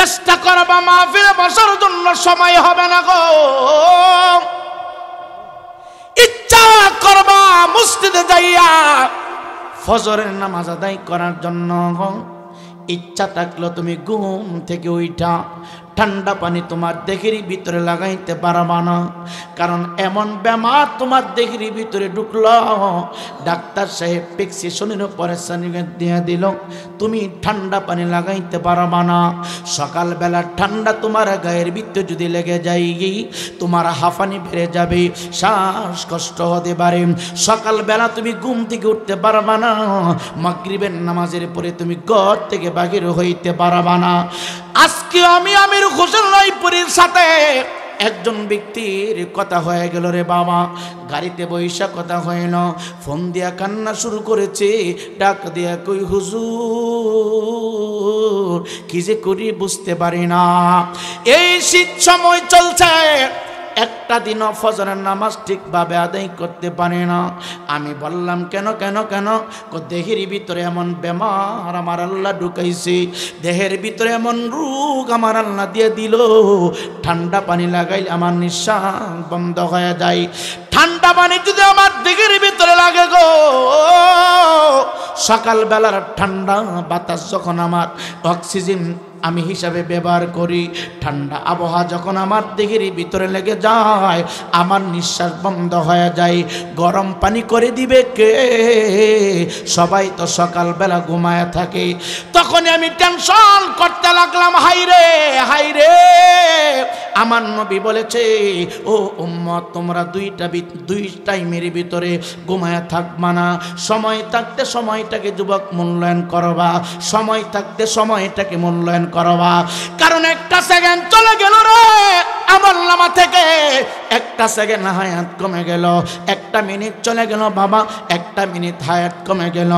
চেষ্টা করবা মাহফিলে বসার জন্য সময় হবে না গো। ইচ্ছা করবা মসজিদে যাইয়া ফজরের নামাজ আদায় করার জন্য, ইচ্ছা থাকলো তুমি ঘুম থেকে উঠা ঠান্ডা পানি তোমার দেহের ভিতরে লাগাইতে পারবা না, কারণ এমন বেমার তোমার দেহের ভিতরে ঢুকলো, ডাক্তার সাহেব প্রেসক্রিপশনের উপরে সার্টিফিকেট দিয়ে দিল তুমি ঠান্ডা পানি লাগাইতে পারবা না। সকালবেলা ঠান্ডা তোমার গায়ের ভিতরে যদি লেগে যায় তোমার হাঁফানি বেড়ে যাবে, শ্বাসকষ্ট হতে পারে, সকালবেলা তুমি ঘুম থেকে উঠতে পারবা না, মাগরিবের নামাজের পরে তুমি ঘর থেকে বাহির হইতে পারবা না। আজকে আমি আমির হোসেন রায়পুরীর সাথে একজন ব্যক্তির কথা হয়ে গেল রে বাবা, গাড়িতে বৈশা কথা হইল, ফোন দিয়া কান্না শুরু করেছে, ডাক দিয়া কই হুজুর কি যে করি বুঝতে পারি না, এই শীত সময় চলছে, একটা দিনও ফজরের নামাজ ঠিকভাবে আদায় করতে পারে না। আমি বললাম কেন কেন কেন? দেহের ভিতরে এমন বেমার আমার আল্লাহ ঢুকাইছে, দেহের ভিতরে এমন রোগ আমার আল্লাহ দিয়ে দিল, ঠান্ডা পানি লাগাইলে আমার নিঃশ্বাস বন্ধ হয়ে যায়। ঠান্ডা পানি যদি আমার দেহের ভিতরে লাগে গো, সকালবেলার ঠান্ডা বাতাস যখন আমার অক্সিজেন আমি হিসাবে ব্যবহার করি, ঠান্ডা আবহাওয়া যখন আমার দেহের ভিতরে লেগে যায় আমার নিঃশ্বাস বন্ধ হয়ে যায়। গরম পানি করে দিবে কে? সবাই তো সকালবেলা ঘুমায় থাকে। তখন আমি টেনশন করতে লাগলাম, হাইরে হাইরে, আমার নবী বলেছে ও উম্মত তোমরা দুই টাইমের ভিতরে ঘুমায় থাকবা না, সময় থাকতে সময়টাকে যুবক মূল্যায়ন করবা, সময় থাকতে সময়টাকে মূল্যায়ন করবা, কারণ একটা সেকেন্ড চলে গেল রে আমার নামা থেকে, একটা সেকেন্ড হায়াত কমে গেল, একটা মিনিট চলে গেল বাবা, একটা মিনিট হায়াত কমে গেল।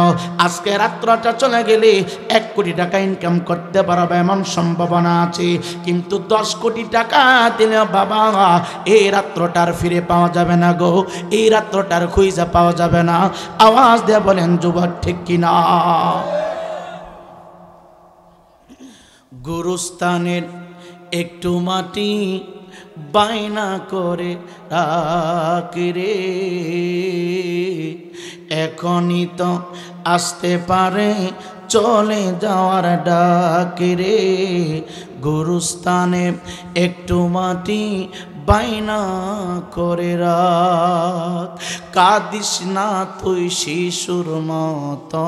আজকে রাত্রটা চলে গেলে 1 কোটি টাকা ইনকাম করতে পারবে এমন সম্ভাবনা আছে, কিন্তু 10 কোটি টাকা দিলে বাবা এই রাত্রটার ফিরে পাওয়া যাবে না গো, এই রাত্রটার খুঁজে পাওয়া যাবে না। আওয়াজ দিয়ে বলেন যুবক ঠিক কিনা? গুরুস্থানের একটু মাটি বায়না করে রাখি রে, এখনই তো আসতে পারে চলে যাওয়ার ডাক রে, গুরুস্থানে একটু মাটি বাইনা করে রাখ, কাঁদিস না তুই শিশুর মতো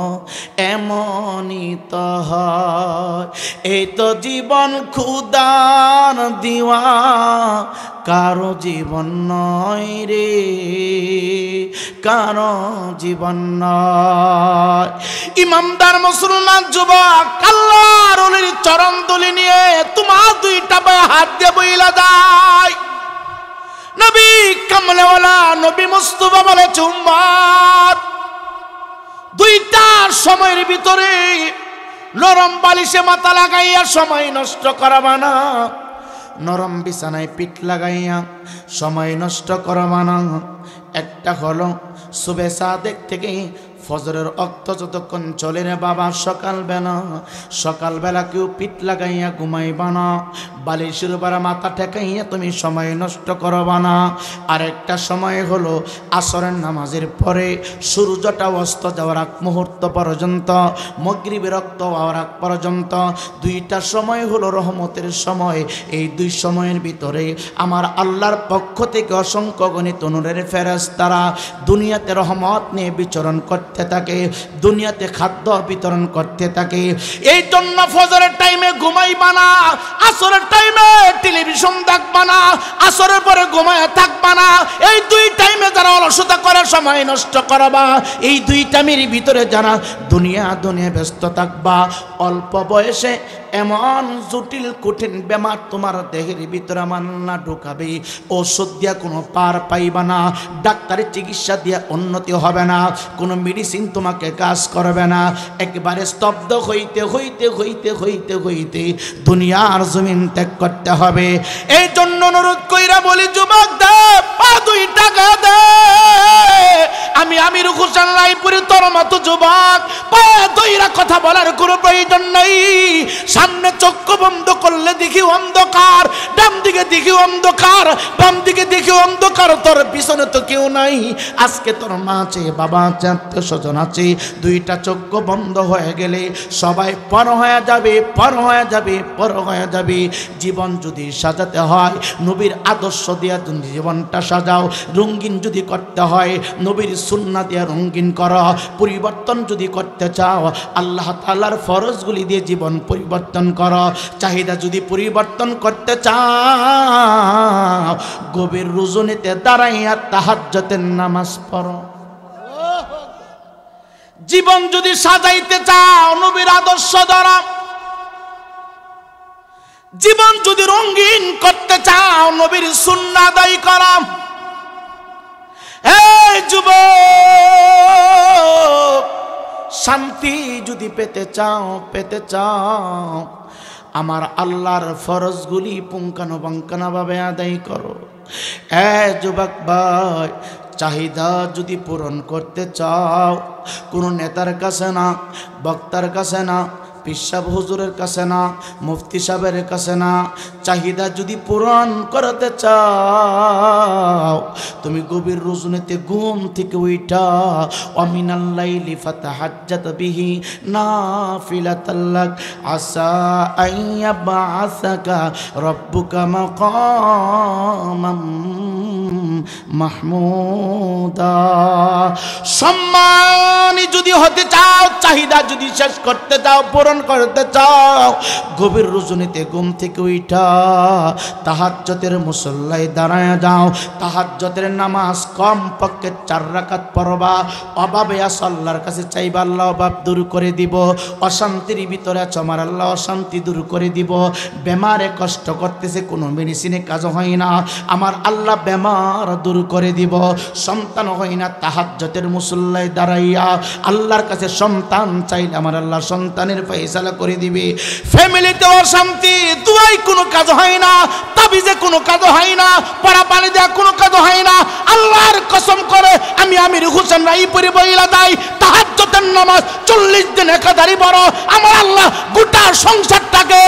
এমনই তো হয়, এই তো জীবন খুদার দিওয়া কারো জীবন নয় রে, কারো জীবন নয়। ইমানদার মুসলমান যুবক আল্লাহর ওলির চরণ ধুলি নিয়ে তোমার 2টা পায়ে হাত দিয়ে বইলা যায়, নবী কামলেওয়ালা নবী মুস্তাফা বলেছে উম্মত 2টা সময়ের ভিতরে নরম বালিশে মাথা লাগাইয়া সময় নষ্ট করবা না, নরম বিছানায় পিঠ লাগাইয়া সময় নষ্ট করবা না। একটা হলো সুবে সাদেক থেকে ফজরের অক্ত যতক্ষণ চলে রে বাবা, সকালবেলা কেউ পিঠ লাগাইয়া ঘুমাইবা না, বালিশের উপর মাথা ঠেকাইয়া তুমি সময় নষ্ট করবা না। আরেকটা সময় হলো আসরের নামাজের পরে সূর্যটা অস্ত যাওয়ার আগ মুহূর্ত পর্যন্ত, মাগরিবের রক্ত হওয়ার আগ পর্যন্ত 2টা সময় হলো রহমতের সময়। এই 2 সময়ের ভিতরে আমার আল্লাহর পক্ষ থেকে অসংখ্য গণিত নূরের ফেরেশতারা দুনিয়াতে রহমত নিয়ে বিচরণ করতে থাকে, দুনিয়াতে খাদ্য বিতরণ করতে থাকে। এই জন্য ফজরের টাইমে ঘুমাইবা না, আসরের টাইমে টেলিভিশন দেখবা না, আসরের পরে ঘুমায় থাকবা না। এই 2 টাইমে যারা অলসতা করে সময় নষ্ট করবা, এই 2 টাইমের ভিতরে যারা দুনিয়া ব্যস্ত থাকবা, অল্প বয়সে এমন জটিল কঠিন বেমার তোমার দেহের ভিতরে মান্না ঢুকাবে, ওষুধ দিয়া কোনো পার পাইবা না, ডাক্তারের চিকিৎসা দিয়া উন্নতি হবে না, কোনো মেডিসিন তোমাকে কাজ করবে না, একেবারে স্তব্ধ হইতে হইতে হইতে হইতে হইতে দুনিয়ার জমিন ত্যাগ করতে হবে। এই জন্য অনুরোধ কইরা বলি যুবক দে 2 টাকা দে, আমি আমির হোসেন রায়পুরি তোর মতো যুবক পায়ে দইরা কথা বলার কোনো প্রয়োজন নেই, সামনে চক্ষু বন্ধ করলে দেখি অন্ধকার, ডান দিকে দেখি অন্ধকার, বাম দিকে দেখি অন্ধকার, তোর পিছনে তো কেউ নাই। আজকে তোর মা আছে, বাবা আছে, আত্মীয় স্বজন আছে, দুইটা চক্ষু বন্ধ হয়ে গেলে সবাই পর হয়ে যাবে, পর হয়ে যাবে, পর হয়ে যাবে। জীবন যদি সাজাতে হয় নবীর আদর্শ দিয়া জীবনটা সাজাও। রঙিন যদি করতে হয় নবীর সুন্নাহ দিয়া রঙিন করো। পরিবর্তন যদি করতে চাও আল্লাহ তাআলার ফরজগুলি দিয়ে জীবন পরিবর্তন করো। চাহিদা যদি পরিবর্তন করতে চাও গভীর রজনীতে দাঁড়াইয়া তাহাজ্জুদের নামাজ পড়ো। জীবন যদি সাজাইতে চাও নবীর আদর্শ দ্বারা, জীবন যদি রঙিন করতে চাও নবীর সুন্নাহ আদায় করো। এই যুবক, শান্তি যদি পেতে চাও আমার আল্লাহর ফরজগুলি পুঙ্খানুপুঙ্খভাবে আদায় করো। যুবক ভাই, চাহিদা যদি পূরণ করতে চাও কোনো নেতার কাছে না, বক্তার কাছে না, পীর সাহেব হুজুরের কাছে না, মুফতি সাহেবের কাছে না, চাহিদা যদি পূরণ করতে চাও তুমি গভীর রজনীতে ঘুম থেকে উঠা ওয়ামিনাল লাইলি ফাতাহাজ্জাত বিহি নাফিলাতাল লাক আসা আইয়াবআসাকা রাব্বুকা মাকামাম মাহমুদা। সম্মানী যদি হতে চাও, চাহিদা যদি শেষ করতে চাও, পূরণ করতে চাও গভীর রজনীতে ঘুম থেকে উঠা তাহাজ্জুদের মুসল্লায় দাঁড়ায় যাও। তাহাজ্জুদের নামাজ কম পক্ষে 4 রাকাত পড়বা। অভাবে আছো আল্লাহর কাছে চাইবা, আল্লাহ অভাব দূর করে দিব। অশান্তির ভিতরে আছো আমার আল্লাহ অশান্তি দূর করে দিব। বেমারে কষ্ট করতেছে, কোনো মেডিসিনে কাজ হয় না, আমার আল্লাহ বেমার দূর করে দিব। সন্তান হয় না, তাহাজ্জুদের মুসল্লায় দাঁড়াইয়া আল্লাহর কাছে সন্তান চাইলে আমার আল্লাহ সন্তানের ফয়সালা করে দিবে। ফ্যামিলিতে অশান্তি, দুয়াই কোনো কাজ হয় না, তাবিজে কোনো কাজ হয় না, পড়া পানি দেওয়া কোনো কাজ হয় না। আল্লাহর কসম করে আমি আমির হোসেন রায়পুরি বইলা দেয় তাহাজ্জুদের নামাজ 40 দিন একাধারি বড় আমার আল্লাহ গোটা সংসারটাকে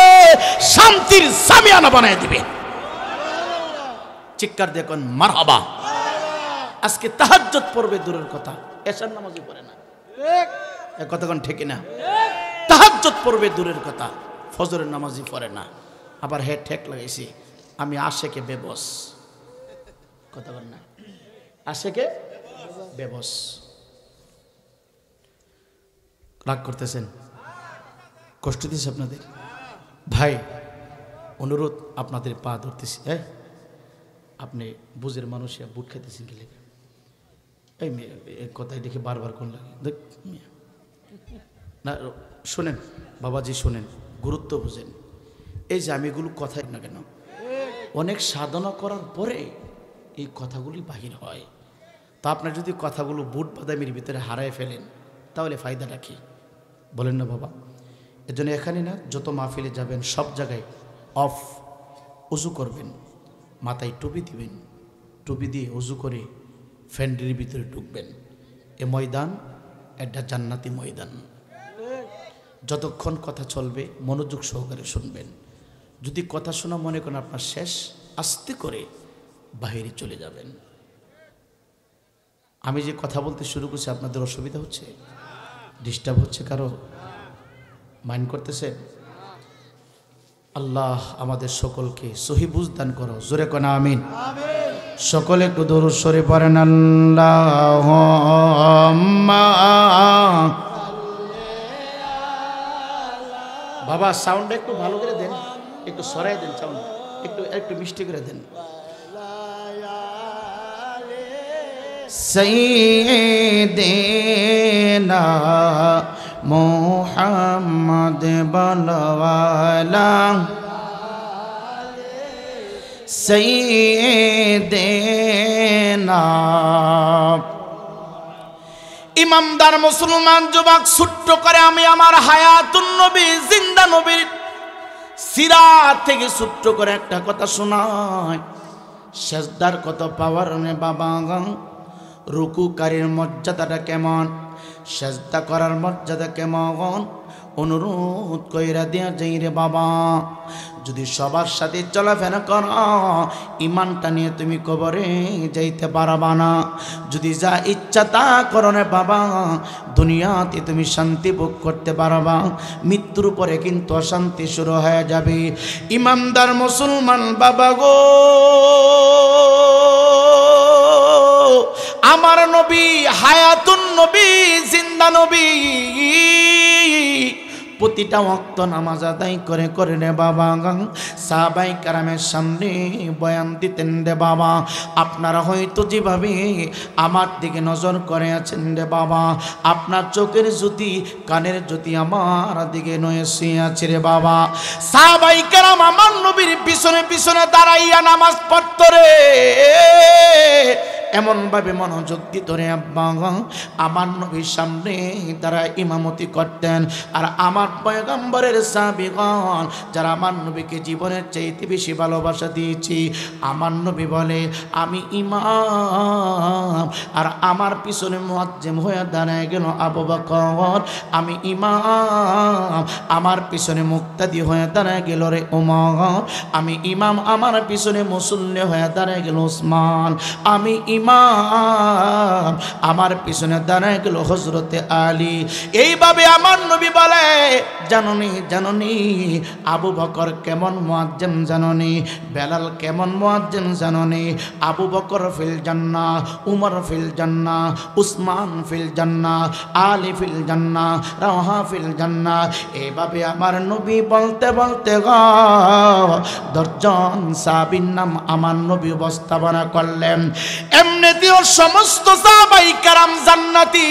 শান্তির সামিয়ানা বানায় দিবে। চিৎকার দেখুন মারহাবা। আজকে তাহাজ্জুদ পড়বে দূরের কথা, এশার নামাজই পড়ে না। ঠিক কতক্ষণ ঠিক না? তাহাজ্জুদ পড়বে দূরের কথা, ফজরের নামাজই পড়ে না। আবার হে ঠেক লাগাইছি আমি আশেকে বেবস, কতক্ষণ না আশেকে বেবস। রাগ করতেছেন, কষ্ট দিচ্ছে আপনাদের ভাই, অনুরোধ আপনাদের পা ধরতেছি। আপনি বুঝের মানুষ বুট খাইতেছেন কি লেগে? এই কথাই দেখে বারবার কোন লাগে দেখ না। শোনেন বাবাজি, শোনেন, গুরুত্ব বুঝেন। এই যে আমি এগুলো কথা না কেন, অনেক সাধনা করার পরে এই কথাগুলি বাহির হয়। তা আপনার যদি কথাগুলো বুট বাদামির ভিতরে হারায় ফেলেন তাহলে ফায়দাটা কি বলেন না বাবা? এজন্য এখানে না, যত মাহফিলে যাবেন সব জায়গায় অফ উজু করবেন, মাথায় টুপি দিবেন, টুপি দিয়ে উজু করে ফ্যান্ডের ভিতরে ঢুকবেন। এ ময়দান একটা জান্নাতি ময়দান। যতক্ষণ কথা চলবে মনোযোগ সহকারে শুনবেন। যদি কথা শোনা মনে করেন আপনার শেষ, আস্তে করে বাহিরে চলে যাবেন। আমি যে কথা বলতে শুরু করছি আপনাদের অসুবিধা হচ্ছে, ডিস্টার্ব হচ্ছে, কারো মাইন্ড করতেছে? আল্লাহ আমাদের সকলকে সহি বুঝ দান করো, জোরে কোন আমিন। সকলে একটু দরুদ শরীফ পড়েন। আল্লাহুম্মা বাবা সাউন্ড একটু ভালো করে দেন, একটু সরাই দেন সাউন্ড, একটু মিষ্টি করে দেন। সাইয়্যিদিনা মুহাম্মদ বলওয়ালা সাইয়্যিদিনা। ইমামদার মুসলমান যুবক ছোট্ট করে আমি আমার হায়াতুন নবী জিন্দা নবীর সিরাত থেকে ছোট্ট করে একটা কথা শোনায়। সেজদার কত পাওয়ার নে বাবা, রুকুকারীর মর্যাদাটা কেমন, সেজদা করার মর্যাদা কেমন, অনুরোধ কইরা দিয়া যাই রে বাবা, যদি সবার সাথে চলাফেরা করো ইমানটা নিয়ে তুমি কবরে যাইতে পারবা না। যদি যা ইচ্ছা তা করো রে বাবা, দুনিয়াতে তুমি শান্তি ভোগ করতে পারবা, মৃত্যুর পরে কিন্তু অশান্তি শুরু হয়ে যাবে। ইমানদার মুসলমান বাবা গো, আমার নবী হায়াতুন নবী, জিন্দা নবী, প্রতিটা ওয়াক্ত নামাজ আদায় করে করে রে বাবা সাহাবায়ে কেরামের সামনে বয়ান দিতেন রে বাবা। আপনারা হয়তো যেভাবে আমার দিকে নজর করে আছেন রে বাবা, আপনার চোখের জ্যোতি কানের জ্যোতি আমার দিকে নয়ে শুয়ে আছে রে বাবা। সাহাবায়ে কেরাম আমার নবীর পিছনে পিছনে দাঁড়াইয়া নামাজ পড়ত রে, এমন ভাবে মনোযোগ দিত রে আব্বা, আমার নবীর সামনে তারা ইমামতি করতেন। আর আমার পয়গম্বরের সাহাবীগণ যারা আমার নবীকে জীবনের চাইতে বেশি ভালোবাসা দিয়েছি, আমার নবী বলে আমি ইমাম, আর আমার পিছনে মুয়াজ্জিম হয়ে দাঁড়ায় গেল আবু বকর, আমি ইমাম, আমার পিছনে মুক্তাদি হয়ে দাঁড়ায় গেল রে ওমর, আমি ইমাম, আমার পিছনে মুসল্লি হয়ে দাঁড়ায় গেল ওসমান, আমি ইমাম, আমার পিছনে দাঁড়ায় গেল হযরতে আলী। এইভাবে আমার নবী বলে জাননি জাননি আবু বকর কেমন মুয়াজ্জিন জাননি, বেলাল কেমন মুয়াজ্জিন জাননি, আবু বকর ফিল জান্নাহ, উমর ফিল জান্নাহ, উসমান ফিল জান্নাহ, আলী ফিল জান্নাহ, রাওহা ফিল জান্নাহ। এইভাবে আমার নবী বলতে বলতে দশজন সাহাবীর নাম আমার নবী উপস্থাপনা করলেন। এমনিতেও সমস্ত সাহাবায়ে কেরাম জান্নাতি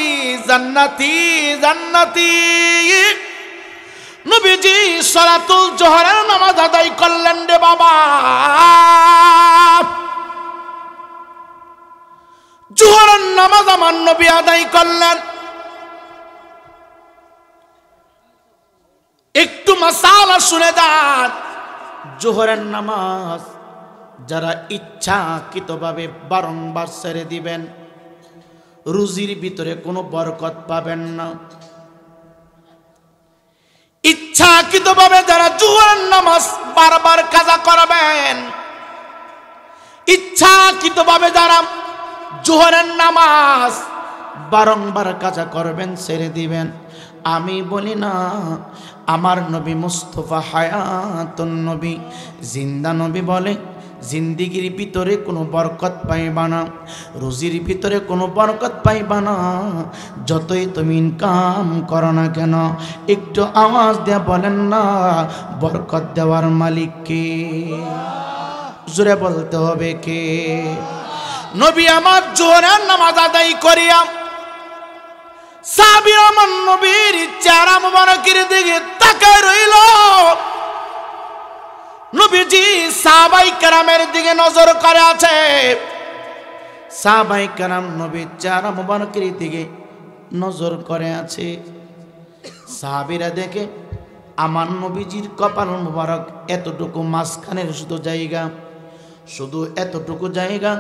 জান্নাতি জান্নাতি। নবীজি সালাতুল জোহরের নামাজ আদায় করলেন রে বাবা, জোহরের নামাজ আমার নবী আদায় করলেন। একটু মাসালা শুনে যান, জোহরের নামাজ যারা ইচ্ছাকৃতভাবে বারংবার ছেড়ে দিবেন রুজির ভিতরে কোনো বরকত পাবেন না। ইচ্ছাকৃতভাবে যারা জোহরের নামাজ বারবার কাজা করবেন, ইচ্ছাকৃতভাবে যারা জোহরের নামাজ বারংবার কাজা করবেন ছেড়ে দিবেন, আমি বলি না আমার নবী মুস্তাফা হায়াতুন নবী, জিন্দা নবী বলে জিন্দিগির ভিতরে কোনো বরকত পাইবা না, রুজির ভিতরে কোনো বরকত পাইবা না, যতই তুমি ইনকাম করো না কেন। একটু আওয়াজ দিয়ে বলেন না বরকত দেওয়ার মালিক কে? জোরে বলতে হবে কে? নবী আমার জোহরের নামাজ আদায় করিয়া সাহাবী আমার নবীর চেহারা মুবারকের দিকে তাকায় রইল। নবীজি সাহাবায়ে কেরামের দিকে নজর করে আছে, সাহাবায়ে কেরাম নবীর চেহারা মুবারকের দিকে নজর করে আছে। সাহাবীরা দেখে আমার নবীজির কপাল মুবারক এতটুকু, মাঝখানের শুধু জায়গা, শুধু এতটুকু জায়গা,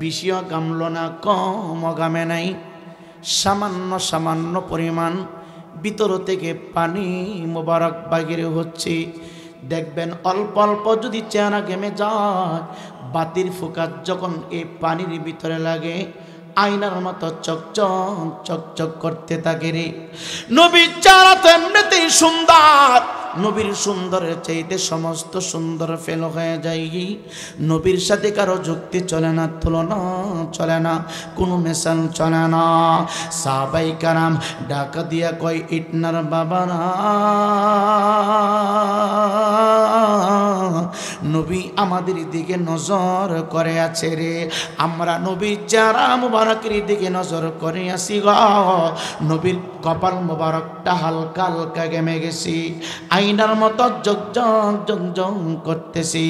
বেশিও গামল না কমও গামে নাই, সামান্য সামান্য পরিমাণ ভিতর থেকে পানি মুবারক বাগিরে হচ্ছে। দেখবেন অল্প অল্প যদি চেহারা ঘেমে যায়, বাতির ফোকাস যখন এই পানির ভিতরে লাগে আয়নার মতো চকচক চকচক করতে থাকে রে। নবীর চেহারা তো এমনিতেই সুন্দর, নবীর সুন্দরের চাইতে সমস্ত সুন্দর ফেল হয়ে যায়। নবীর সাথে কারো যুক্তি চলে না, তুলনা চলে না, কোনো মেশাল চলে না। সাহাবায়ে কেরাম ডাকা দিয়া কয় ইটনার বাবারা, নবী আমাদের দিকে নজর করে আছে রে, আমরা নবীর চেহারা মুবারকের দিকে নজর করে আসি গো। নবীর কপাল মুবারকটা হালকা হালকা ঘেমে গেছি, আয়নার মতো জগজগ জগজগ করতেছি।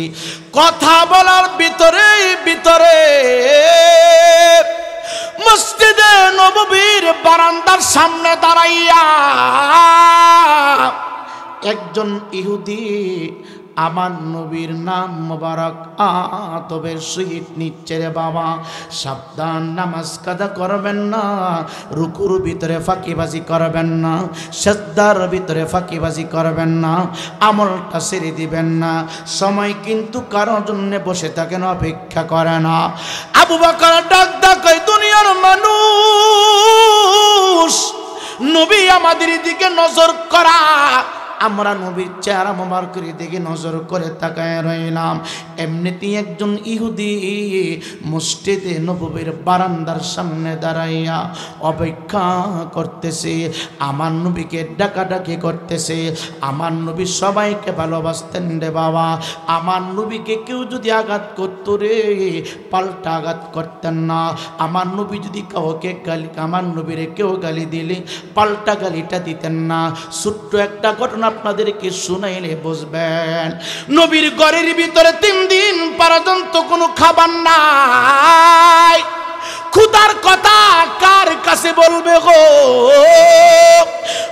কথা বলার ভিতরে ভিতরে মসজিদে নববীর বারান্দার সামনে দাঁড়াইয়া একজন ইহুদি আমার নবীর নাম মোবারক আদবের সহিত নিচ্ছে রে বাবা। সাবধান, নামাজ কাদা করবেন না, রুকুর ভিতরে ফাঁকিবাজি করবেন না, সিজদার ভিতরে ফাঁকিবাজি করবেন না, আমলটা ছেড়ে দিবেন না। সময় কিন্তু কারোর জন্য বসে থাকেন, অপেক্ষা করে না। আবু বকর ডাক কই দুনিয়ার মানুষ, নবী আমাদের দিকে নজর করা। আমরা নবীর চেহারা মোবারকের দিকে নজর করে তাকায় রইলাম। এমনিতেই একজন ইহুদি মসজিদে নববীর বারান্দার সামনে দাঁড়াইয়া অপেক্ষা করতেছে, আমার নবীকে ডাকাডাকি করতেছে। আমার নবী সবাইকে ভালোবাসতেন রে বাবা। আমার নবীকে কেউ যদি আঘাত করতো রে, পাল্টা আঘাত করতেন না। আমার নবী যদি কাউকে গালি, আমার নবীরে কেউ গালি দিলে পাল্টা গালিটা দিতেন না। ছোট্ট একটা ঘটনা আপনাদেরকে শুনাইলে বুঝবেন। নবীর ঘরের ভিতরে 3 দিন পর্যন্ত কোনো খাবার নাই। ক্ষুধার কথা কার কাছে বলবে গো?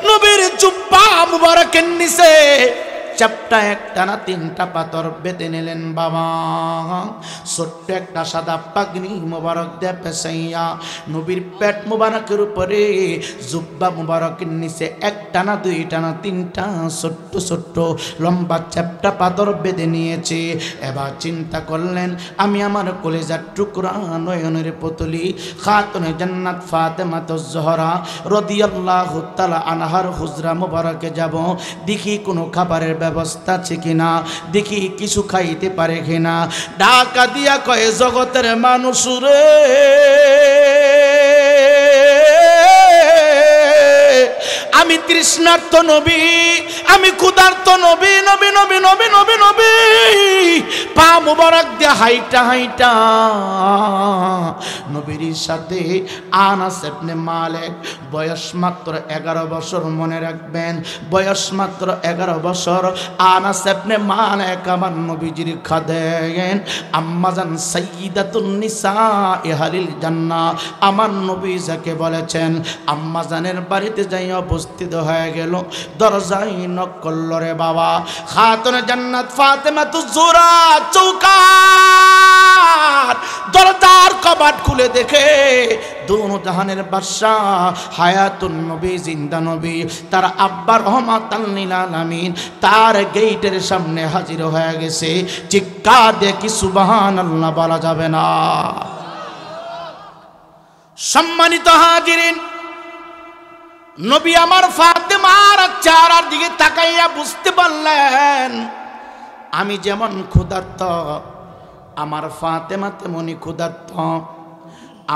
নবীর জুব্বা মুবারকের নিচে চাপটা একটানা 3টা পাথর বেঁধে নিলেন বাবা। ছোট্ট একটা সাদা পাগড়ি মুবারক দিয়ে পেঁচাইয়া নবীর পেট মুবারকের উপরে জুব্বা মুবারকের নিচে একটানা 2টানা 3টা ছোট্ট ছোট্ট লম্বা চাপটা পাথর বেঁধে নিয়েছে। এবার চিন্তা করলেন, আমি আমার কলেজার টুকরা নয়নের পুতলি খাতুনে জান্নাত ফাতেমাতুজ জোহরা রাদিয়াল্লাহু তাআলা আনহার হুজরা মুবারকে যাব, দেখি কোনো খাবারের ব্যবস্থা আছে কিনা, দেখি কিছু খাইতে পারে কিনা। ডাকা দিয়া কয়ে, জগতের মানুষ রে, আমি তৃষ্ণার্ত নবী, আমি ক্ষুধার্ত নবী, নবী নবী নবী নবী নবী। পা মুবারক দিয়ে হাইটা হাইটা নবীর সাথে আনাস ইবনে মালিক, বয়স মাত্র 11 বছর, মনে রাখবেন বয়স মাত্র 11 বছর। আনাস ইবনে মালিক আমার নবীজির খাদেম, আম্মাজান সাইয়্যিদাতুন নিসা আহলিল জান্নাহ, আমার নবী যাকে বলেছেন। আম্মাজানের বাড়িতে যাই উপস্থিত হয়ে গেল, দরজায় নক করল রে বাবা। খাতুনে জান্নাত ফাতেমাতুজ জোহরা চৌকার দরজার কবাট খুলে দেখে দোনো জাহানের বাদশাহ হায়াতুন নবী, জিন্দা নবী, তার আব্বা রহমাতাল লিল আলামিন তার গেটের সামনে হাজির হয়ে গেছে। চিৎকার দিয়ে কি সুবহানাল্লাহ বলা যাবে না? সম্মানিত হাজিরিন, নবী আমার ফাতেমার চেহারার দিকে তাকাইয়া বুঝতে পারলেন, আমি যেমন ক্ষুধার্ত আমার ফাতেমা তেমনি ক্ষুধার্ত।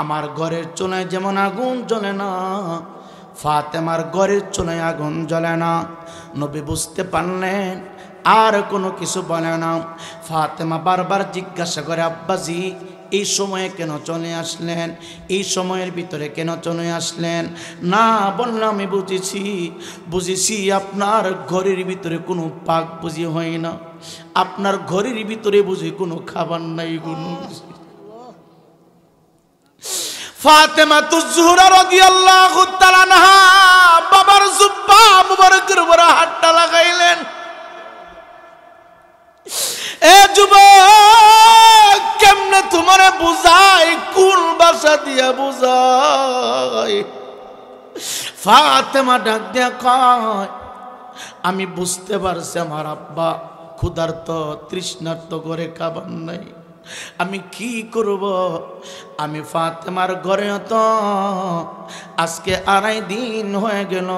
আমার ঘরের চুলায় যেমন আগুন জ্বলে না, ফাতেমার ঘরের চুলায় আগুন জ্বলে না। নবী বুঝতে পারলেন, আর কোনো কিছু বলে না। ফাতেমা বারবার জিজ্ঞাসা করে, আব্বাজি এই সময়ে কেন চলে আসলেন, এই সময়ের ভিতরে কেন চলে আসলেন? না বললাম, আমি বুঝেছি আপনার ঘরের ভিতরে কোনো পাক বুঝি হয় না, আপনার ঘরের ভিতরে বুঝি কোনো খাবার নাই। কোনো ফাতেমাতুজ জোহরা রাদিয়াল্লাহু তাআলা আনহা বাবার জুব্বা মুবারকের উপর হাতটা লাগাইলেন। এ যুবক, কেমনে তোমারে বুঝাই, কোন ভাষা দিয়া বুঝাই? ফাতেমা ডাক দিয়া কয়, আমি বুঝতে পারছি আমার আব্বা ক্ষুধার্ত তৃষ্ণার্ত করে খাবার নাই, আমি কি করব? আমি ফাতেমার ঘরে তো আজকে 2.5 দিন হয়ে গেল,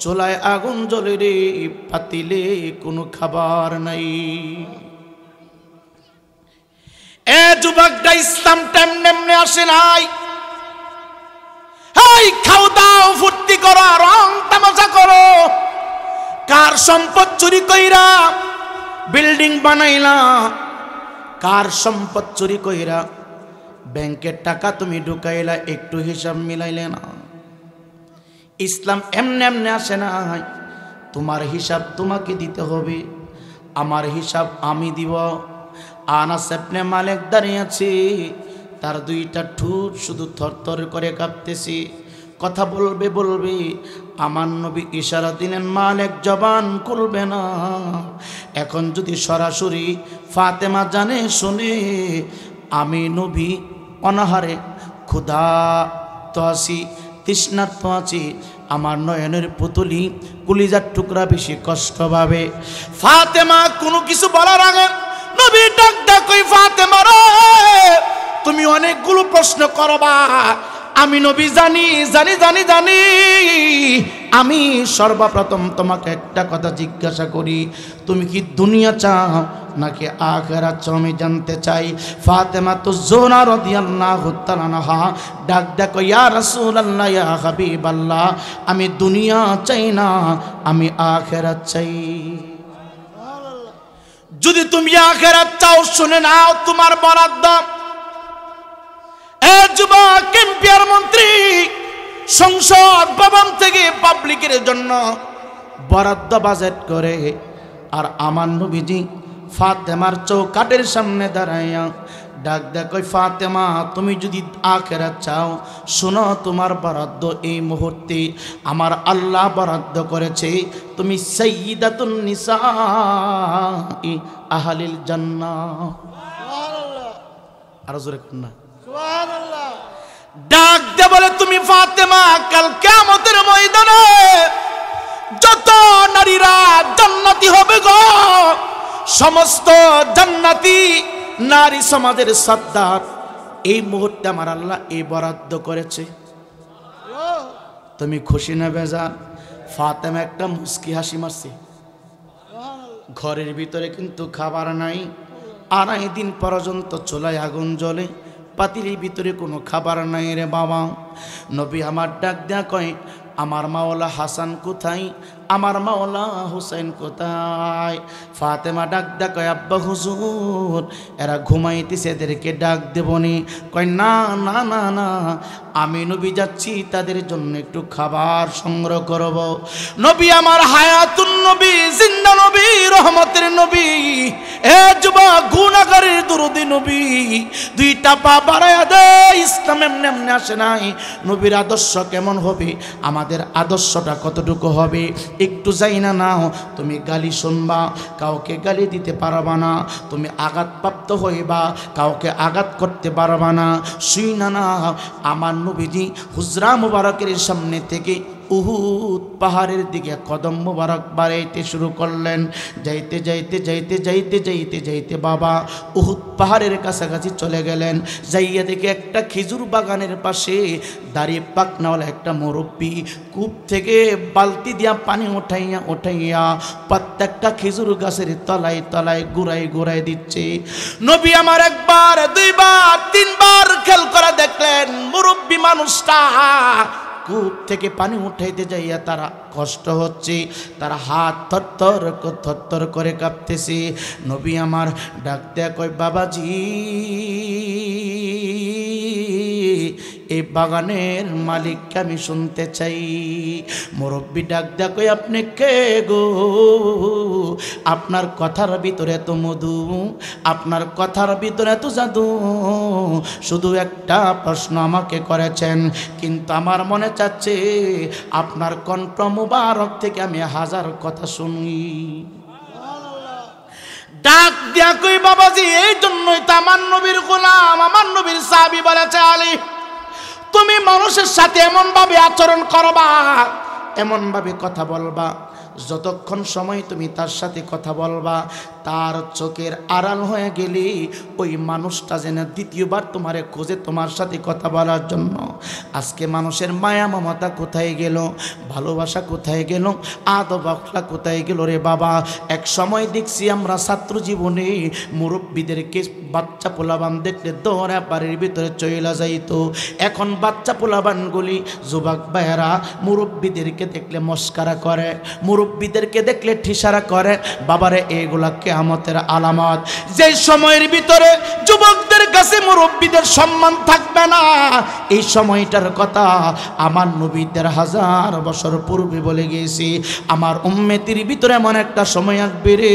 চুলায় আগুন জ্বলে রে, পাতিলে কোনো খাবার নাই। এ যুবকটা ইসলাম তেমনে আসে নাই। এই খাও দাও, ফুর্তি করো, রং তামাশা করো, কার সম্পদ চুরি কইরা বিল্ডিং বানাইলা, কার সম্পদ চুরি কইরা ব্যাংকের টাকা তুমি ঢুকাইলা, একটু হিসাব মিলাইলে না। ইসলাম এমনে আসে না। তোমার হিসাব তোমাকে দিতে হবে, আমার হিসাব আমি দিব। আনাস ইবনে মালিক দাঁড়িয়ে আছে, তার 2টা ঠোঁট শুধু থরথর করে কাঁপতেছে। কথা বলবে বলবে, আমার নবী ইশারা দিলেন মালিক জবান খুলবে না। এখন যদি সরাসরি ফাতেমা জানে শুনে আমি নবী অনাহারে ক্ষুধার্ত আছি, তৃষ্ণার্ত আছি, আমার নয়নের পুতুলি কলিজার টুকরা বেশি কষ্ট পাবে। ফাতেমা কোনো কিছু বলার আগে নবী ডাক ডাক ওই ফাতেমা রে, তুমি অনেকগুলো প্রশ্ন করবা, আমি নবী জানি জানি জানি জানি। আমি সর্বপ্রথম তোমাকে একটা কথা জিজ্ঞাসা করি, তুমি কি দুনিয়া চাও নাকি আখিরাত চাও আমি জানতে চাই। ফাতেমা তো জোহরা রাদিয়াল্লাহু তাআলা আনহা ডাক ডাক ইয়া রাসূলুল্লাহ ইয়া হাবিবাল্লাহ, আমি দুনিয়া চাই না, আমি আখিরাত চাই। যদি তুমি আখিরাত চাও শুনে নাও তোমার বরাদ্দ। এ যুবক এমপিআর মন্ত্রী সংসদ ভবন থেকে পাবলিকের জন্য বরাদ্দ বাজেট করে, আর আমার নবীজি ফাতেমার চৌকাঠের সামনে দাঁড়াইয়া ডাক ডাক ওই ফাতেমা, তুমি যদি আখিরাত চাও শোনো, তোমার বরাদ্দ এই মুহূর্তে আমার আল্লাহ বরাদ্দ করেছে, তুমি সাইয়্যিদাতুন নিসা আহলিল জান্নাহ। সুবহানাল্লাহ, আর জোরে কন্যা সুবহানাল্লাহ। ডাক দে বলে, তুমি ফাতেমা কাল কিয়ামতের ময়দানে যত নারীরা জান্নাতি হবে গো, সমস্ত জান্নাতি নারী সমাজের সর্দার এই মুহূর্তে আমার আল্লাহ এই বরাদ্দ করেছে। তুমি খুশি না বেজার? ফাতেমা একটা মুস্কি হাসি মারছে। ঘরের ভিতরে কিন্তু খাবার নাই, 2.5 দিন পর্যন্ত চুলায় আগুন জ্বলে, পাতিলের ভিতরে কোনো খাবার নাই রে বাবা। নবী আমার ডাক দেয়া কয়, আমার মাওলা হাসান কোথায়, আমার মাওলা হুসাইন কোথায়? ফাতেমা ডাক দেয়া কয়, আব্বা হুজুর এরা ঘুমাইতেছে, এদেরকে ডাক দেবনি। কয় না না না না, আমি নবী যাচ্ছি তাদের জন্য একটু খাবার সংগ্রহ করব। নবী আমার হায়াতুন নবী, জিন্দা নবী, রহমতের নবী, এ যুবক গুনাহগারের দরদি নবী, 2টা পা বাড়ায়া দে। ইসলাম এমনি এমনি আসে নাই। নবীর আদর্শ কেমন হবে, আমাদের আদর্শটা কতটুকু হবে একটু যাই না নাও। তুমি গালি শুনবা, কাউকে গালি দিতে পারবা না। তুমি আঘাতপ্রাপ্ত হইবা, কাউকে আঘাত করতে পারবা না। শুই না না, আমার নবীজি হুজরা মুবারকের সামনে থেকে উহুদ পাহাড়ের দিকে কদম মুবারক বাড়াইতে শুরু করলেন। যাইতে যাইতে যাইতে যাইতে যাইতে যাইতে বাবা উহুদ পাহাড়ের কাছাকাছি চলে গেলেন। যাইয়া দেখে একটা খেজুর বাগানের পাশে দাঁড়িয়ে পাকনাওয়ালা একটা মুরব্বী কূপ থেকে বালতি দিয়া পানি উঠাইয়া উঠাইয়া প্রত্যেকটা খেজুর গাছের তলায় তলায় গুড়াই গুড়াই দিচ্ছে। নবী আমার 1বার 2বার 3বার খেয়াল করে দেখলেন মুরব্বী মানুষটা কূপ থেকে পানি উঠাইতে যাইয়া তারা কষ্ট হচ্ছে, তারা হাত থরথর করে কাঁপতেছে। নবী আমার ডাক দেয়া কয়, বাবাজি এই বাগানের মালিককে আমি শুনতে চাই। মুরব্বী ডাক দেয়া কয়, আপনি কে গো? আপনার কথার ভিতরে এত মধু, আপনার কথার ভিতরে এত জাদু, শুধু একটা প্রশ্ন আমাকে করেছেন, কিন্তু আমার মনে চাচ্ছে আপনার কণ্ঠ মুবারক থেকে আমি 1000 কথা শুনি। ডাক দিয়া কই, বাবাজি এই জন্যই তো আমার নবীর গোলাম, আমার নবীর সাহাবী বলেছে, আলী তুমি মানুষের সাথে এমন ভাবে আচরণ করবা, এমন ভাবে কথা বলবা, যতক্ষণ সময় তুমি তার সাথে কথা বলবা তার চোখের আড়াল হয়ে গেলে ওই মানুষটা যেন দ্বিতীয়বার তোমারে খোঁজে তোমার সাথে কথা বলার জন্য। আজকে মানুষের মায়া মমতা কোথায় গেল, ভালোবাসা কোথায় গেল, আদব আখলাক কোথায় গেল রে বাবা? এক সময় দেখছি আমরা ছাত্র জীবনে মুরব্বীদেরকে বাচ্চা পোলাবান দেখলে দৌড়া বাড়ির ভিতরে চইলা যাইতো। এখন বাচ্চা পোলাবানগুলি যুবক ভাইয়েরা মুরব্বীদেরকে দেখলে মস্কারা করে, মুরব্বীদেরকে দেখলে ঠিসারা করে। বাবারে এগুলা কে কিয়ামতের আলামত। যে সময়ের ভিতরে যুবকদের কাছে মুরব্বীদের সম্মান থাকবে না, এই সময়টার কথা আমার নবীদের হাজার বছর পূর্বে বলে গিয়েছি। আমার উম্মতের ভিতরে এমন একটা সময় আসবে রে,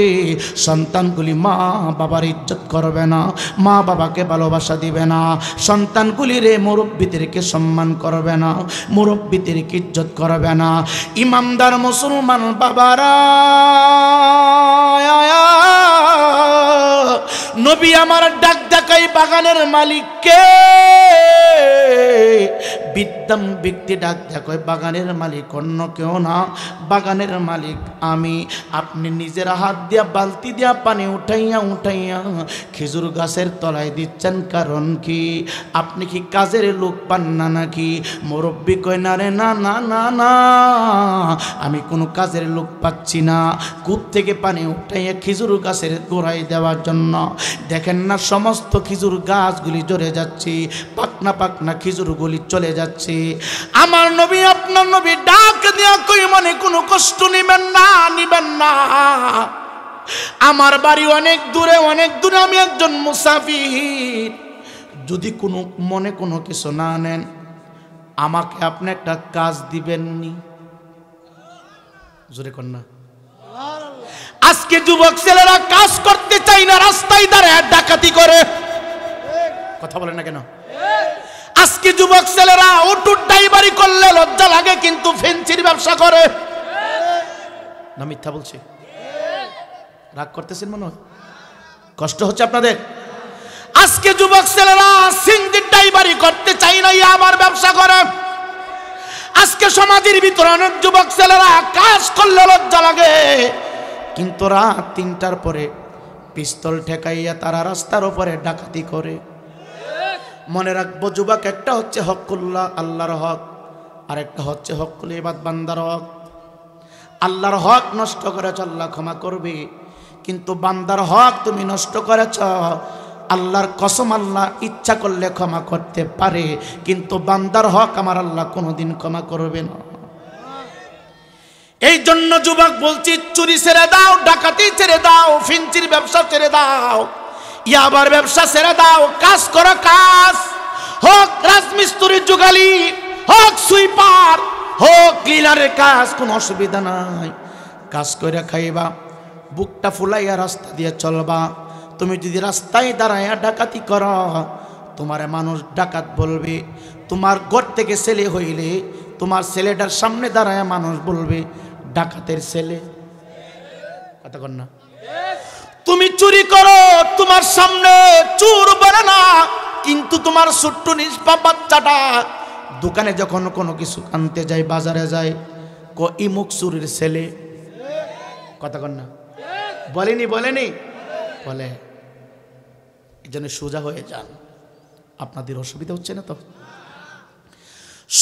সন্তানগুলি মা বাবার ইজ্জত করবে না, মা বাবাকে ভালোবাসা দিবে না, সন্তানগুলি রে মুরব্বীদেরকে সম্মান করবে না, মুরব্বীদেরকে ইজ্জত করবে না। ইমানদার মুসলমান বাবারা, নবী আমার ডাক দেখাই বাগানের মালিককে, বিদ্যাম ব্যক্তি ডাক দেখায় বাগানের মালিক অন্য কেউ না, বাগানের মালিক আমি। আপনি নিজের হাত দিয়া বালতি দিয়া পানি উঠাইয়া উঠাইয়া খেজুর গাছের তলায় দিচ্ছেন, কারণ কি? আপনি কি কাজের লোক পান না নাকি? মুরব্বী কয় না রে, না না না না, আমি কোনো কাজের লোক পাচ্ছি না। কূপ থেকে পানি উঠাইয়া খেজুর গাছের গোড়ায় দেওয়ার জন্য। দেখেন না সমস্ত খেজুর গাছগুলি ঝরে যাচ্ছে, পাকনা পাকনা খেজুরগুলি চলে যাচ্ছে। আমার নবী আপনার নবী ডাক দিয়া কই মনে কোনো কষ্ট নিবেন না, নিবেন না। আমার বাড়ি অনেক দূরে, অনেক দূরে, আমি একজন মুসাফির। যদি কোনো মনে কোনো কিছু না নেন, আমাকে আপনি একটা কাজ দিবেননি? জোরে কর না। আজকে যুবক ছেলেরা কাজ করতে চাই না, রাস্তায় দাঁড়ায় ডাকাতি করে। কথা বলেন না কেন? আজকে যুবক ছেলেরা অটো ড্রাইভারি করলে লজ্জা লাগে, কিন্তু ফেন্সির ব্যবসা করে না। মিথ্যা বলছি? রাগ করতেছেন মনে হয়? কষ্ট হচ্ছে আপনাদের? আজকে যুবক ছেলেরা সিঙ্গি ড্রাইভারি করতে চাই না, আমার ব্যবসা করে। আজকে সমাজের ভিতরে অনেক যুবক ছেলেরা কাজ করলে লজ্জা লাগে, কিন্তু রাত 3টার পরে পিস্তল ঠেকাইয়া তারা রাস্তার উপরে ডাকাতি করে। মনে রাখবো যুবক, একটা হচ্ছে হকুল্লাহ আল্লাহর হক, আর একটা হচ্ছে হকুল ইবাদ বান্দার হক। আল্লাহর হক নষ্ট করেছ, আল্লাহ ক্ষমা করবে, কিন্তু বান্দার হক তুমি নষ্ট করেছ, আল্লাহর কসম আল্লাহ ইচ্ছা করলে ক্ষমা করতে পারে, কিন্তু বান্দার হক আমার আল্লাহ কোনোদিন ক্ষমা করবে না। এই জন্য যুবক বলছি, চুরি ছেড়ে দাও, ডাকাতি ছেড়ে দাও, ফিঞ্চির ব্যবসা ছেড়ে দাও, ইয়াবার ব্যবসা ছেড়ে দাও, কাজ করো। কাজ হোক রাজমিস্ত্রির যুগালি, হোক সুইপার, হোক ক্লিনারের কাজ, কোনো অসুবিধা নাই। কাজ করে খাইবা, বুকটা ফুলাইয়া রাস্তা দিয়ে চলবা। তুমি যদি রাস্তায় দাঁড়াইয়া ডাকাতি করো, তোমার মানুষ ডাকাত বলবে। তোমার ঘর থেকে ছেলে হইলে তোমার ছেলেটার সামনে দাঁড়াইয়া মানুষ বলবে ডাকাতের ছেলে। কথা কর না? তুমি চুরি করো, তোমার সামনে চোর বলে না, কিন্তু তোমার ছোট্ট নিষ্পাপ বাচ্চাটা দোকানে যখন কোনো কিছু আনতে যায়, বাজারে যায়, ইমুক চুরির ছেলে। কথা কর না? বলেনি? বলেনি? বলে। এই জন্য সোজা হয়ে যান। আপনাদের অসুবিধা হচ্ছে না তো?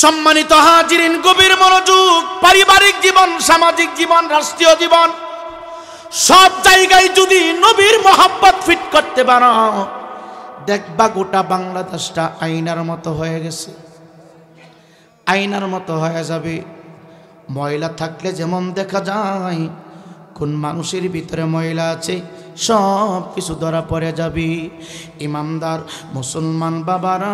সম্মানিত হাজিরিন, গভীর মনোযোগ। পারিবারিক জীবন, সামাজিক জীবন, রাষ্ট্রীয় জীবন, সব জায়গায় যদি নবীর মোহাব্বত ফিট করতে পারো, দেখবা গোটা বাংলাদেশটা আয়নার মতো হয়ে গেছে, আয়নার মতো হয়ে যাবে। ময়লা থাকলে যেমন দেখা যায় কোন মানুষের ভিতরে ময়লা আছে, সব কিছু ধরা পড়ে যাবে। ইমানদার মুসলমান বাবারা,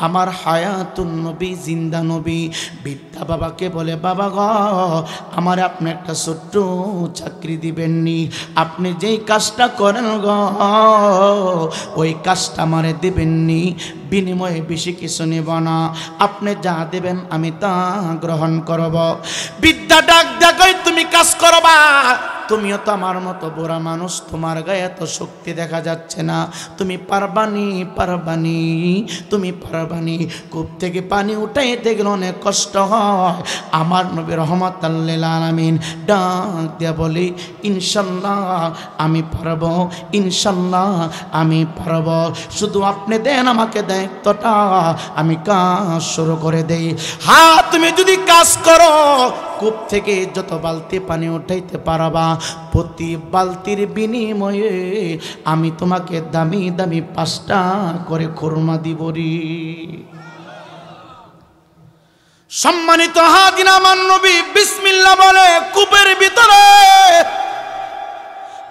আমার হায়াতুন নবী, জিন্দা নবী, বিদ্যা বাবাকে বলে, বাবা গো, আমার আপনি একটা ছোট্ট চাকরি দিবেননি? আপনি যেই কাজটা করেন গো, ওই কাজটা আমারে দিবেননি, বিনিময়ে বেশি কিছু নেব না, আপনি যা দেবেন আমি তা গ্রহণ করব। বিদ্যা ডাক দেখাই, তুমি কাজ করবা। তুমিও তো আমার মতো বুড়া মানুষ, তোমার গায়ে এত শক্তি দেখা যাচ্ছে না, তুমি পারবানি, পারবানি, তুমি পারবানি। কূপ থেকে পানি উঠাইতে গেলে অনেক কষ্ট হয়। আমার নবী রহমাতাল লিল আলামিন ডাক দিয়া বলি, ইনশাল্লাহ আমি পারব, ইনশাল্লাহ আমি পারব, শুধু আপনি দেন আমাকে দায়িত্বটা, আমি কাজ শুরু করে দেই। হ্যাঁ, তুমি যদি কাজ করো, কূপ থেকে যত বালতি পানি উঠাইতে পারবা, প্রতি বালতির বিনিময়ে আমি তোমাকে দামি দামি 5টা করে খুরমা দিব রে। সম্মানিত হাজির, আমার নবী বিসমিল্লাহ বলে কূপের ভিতরে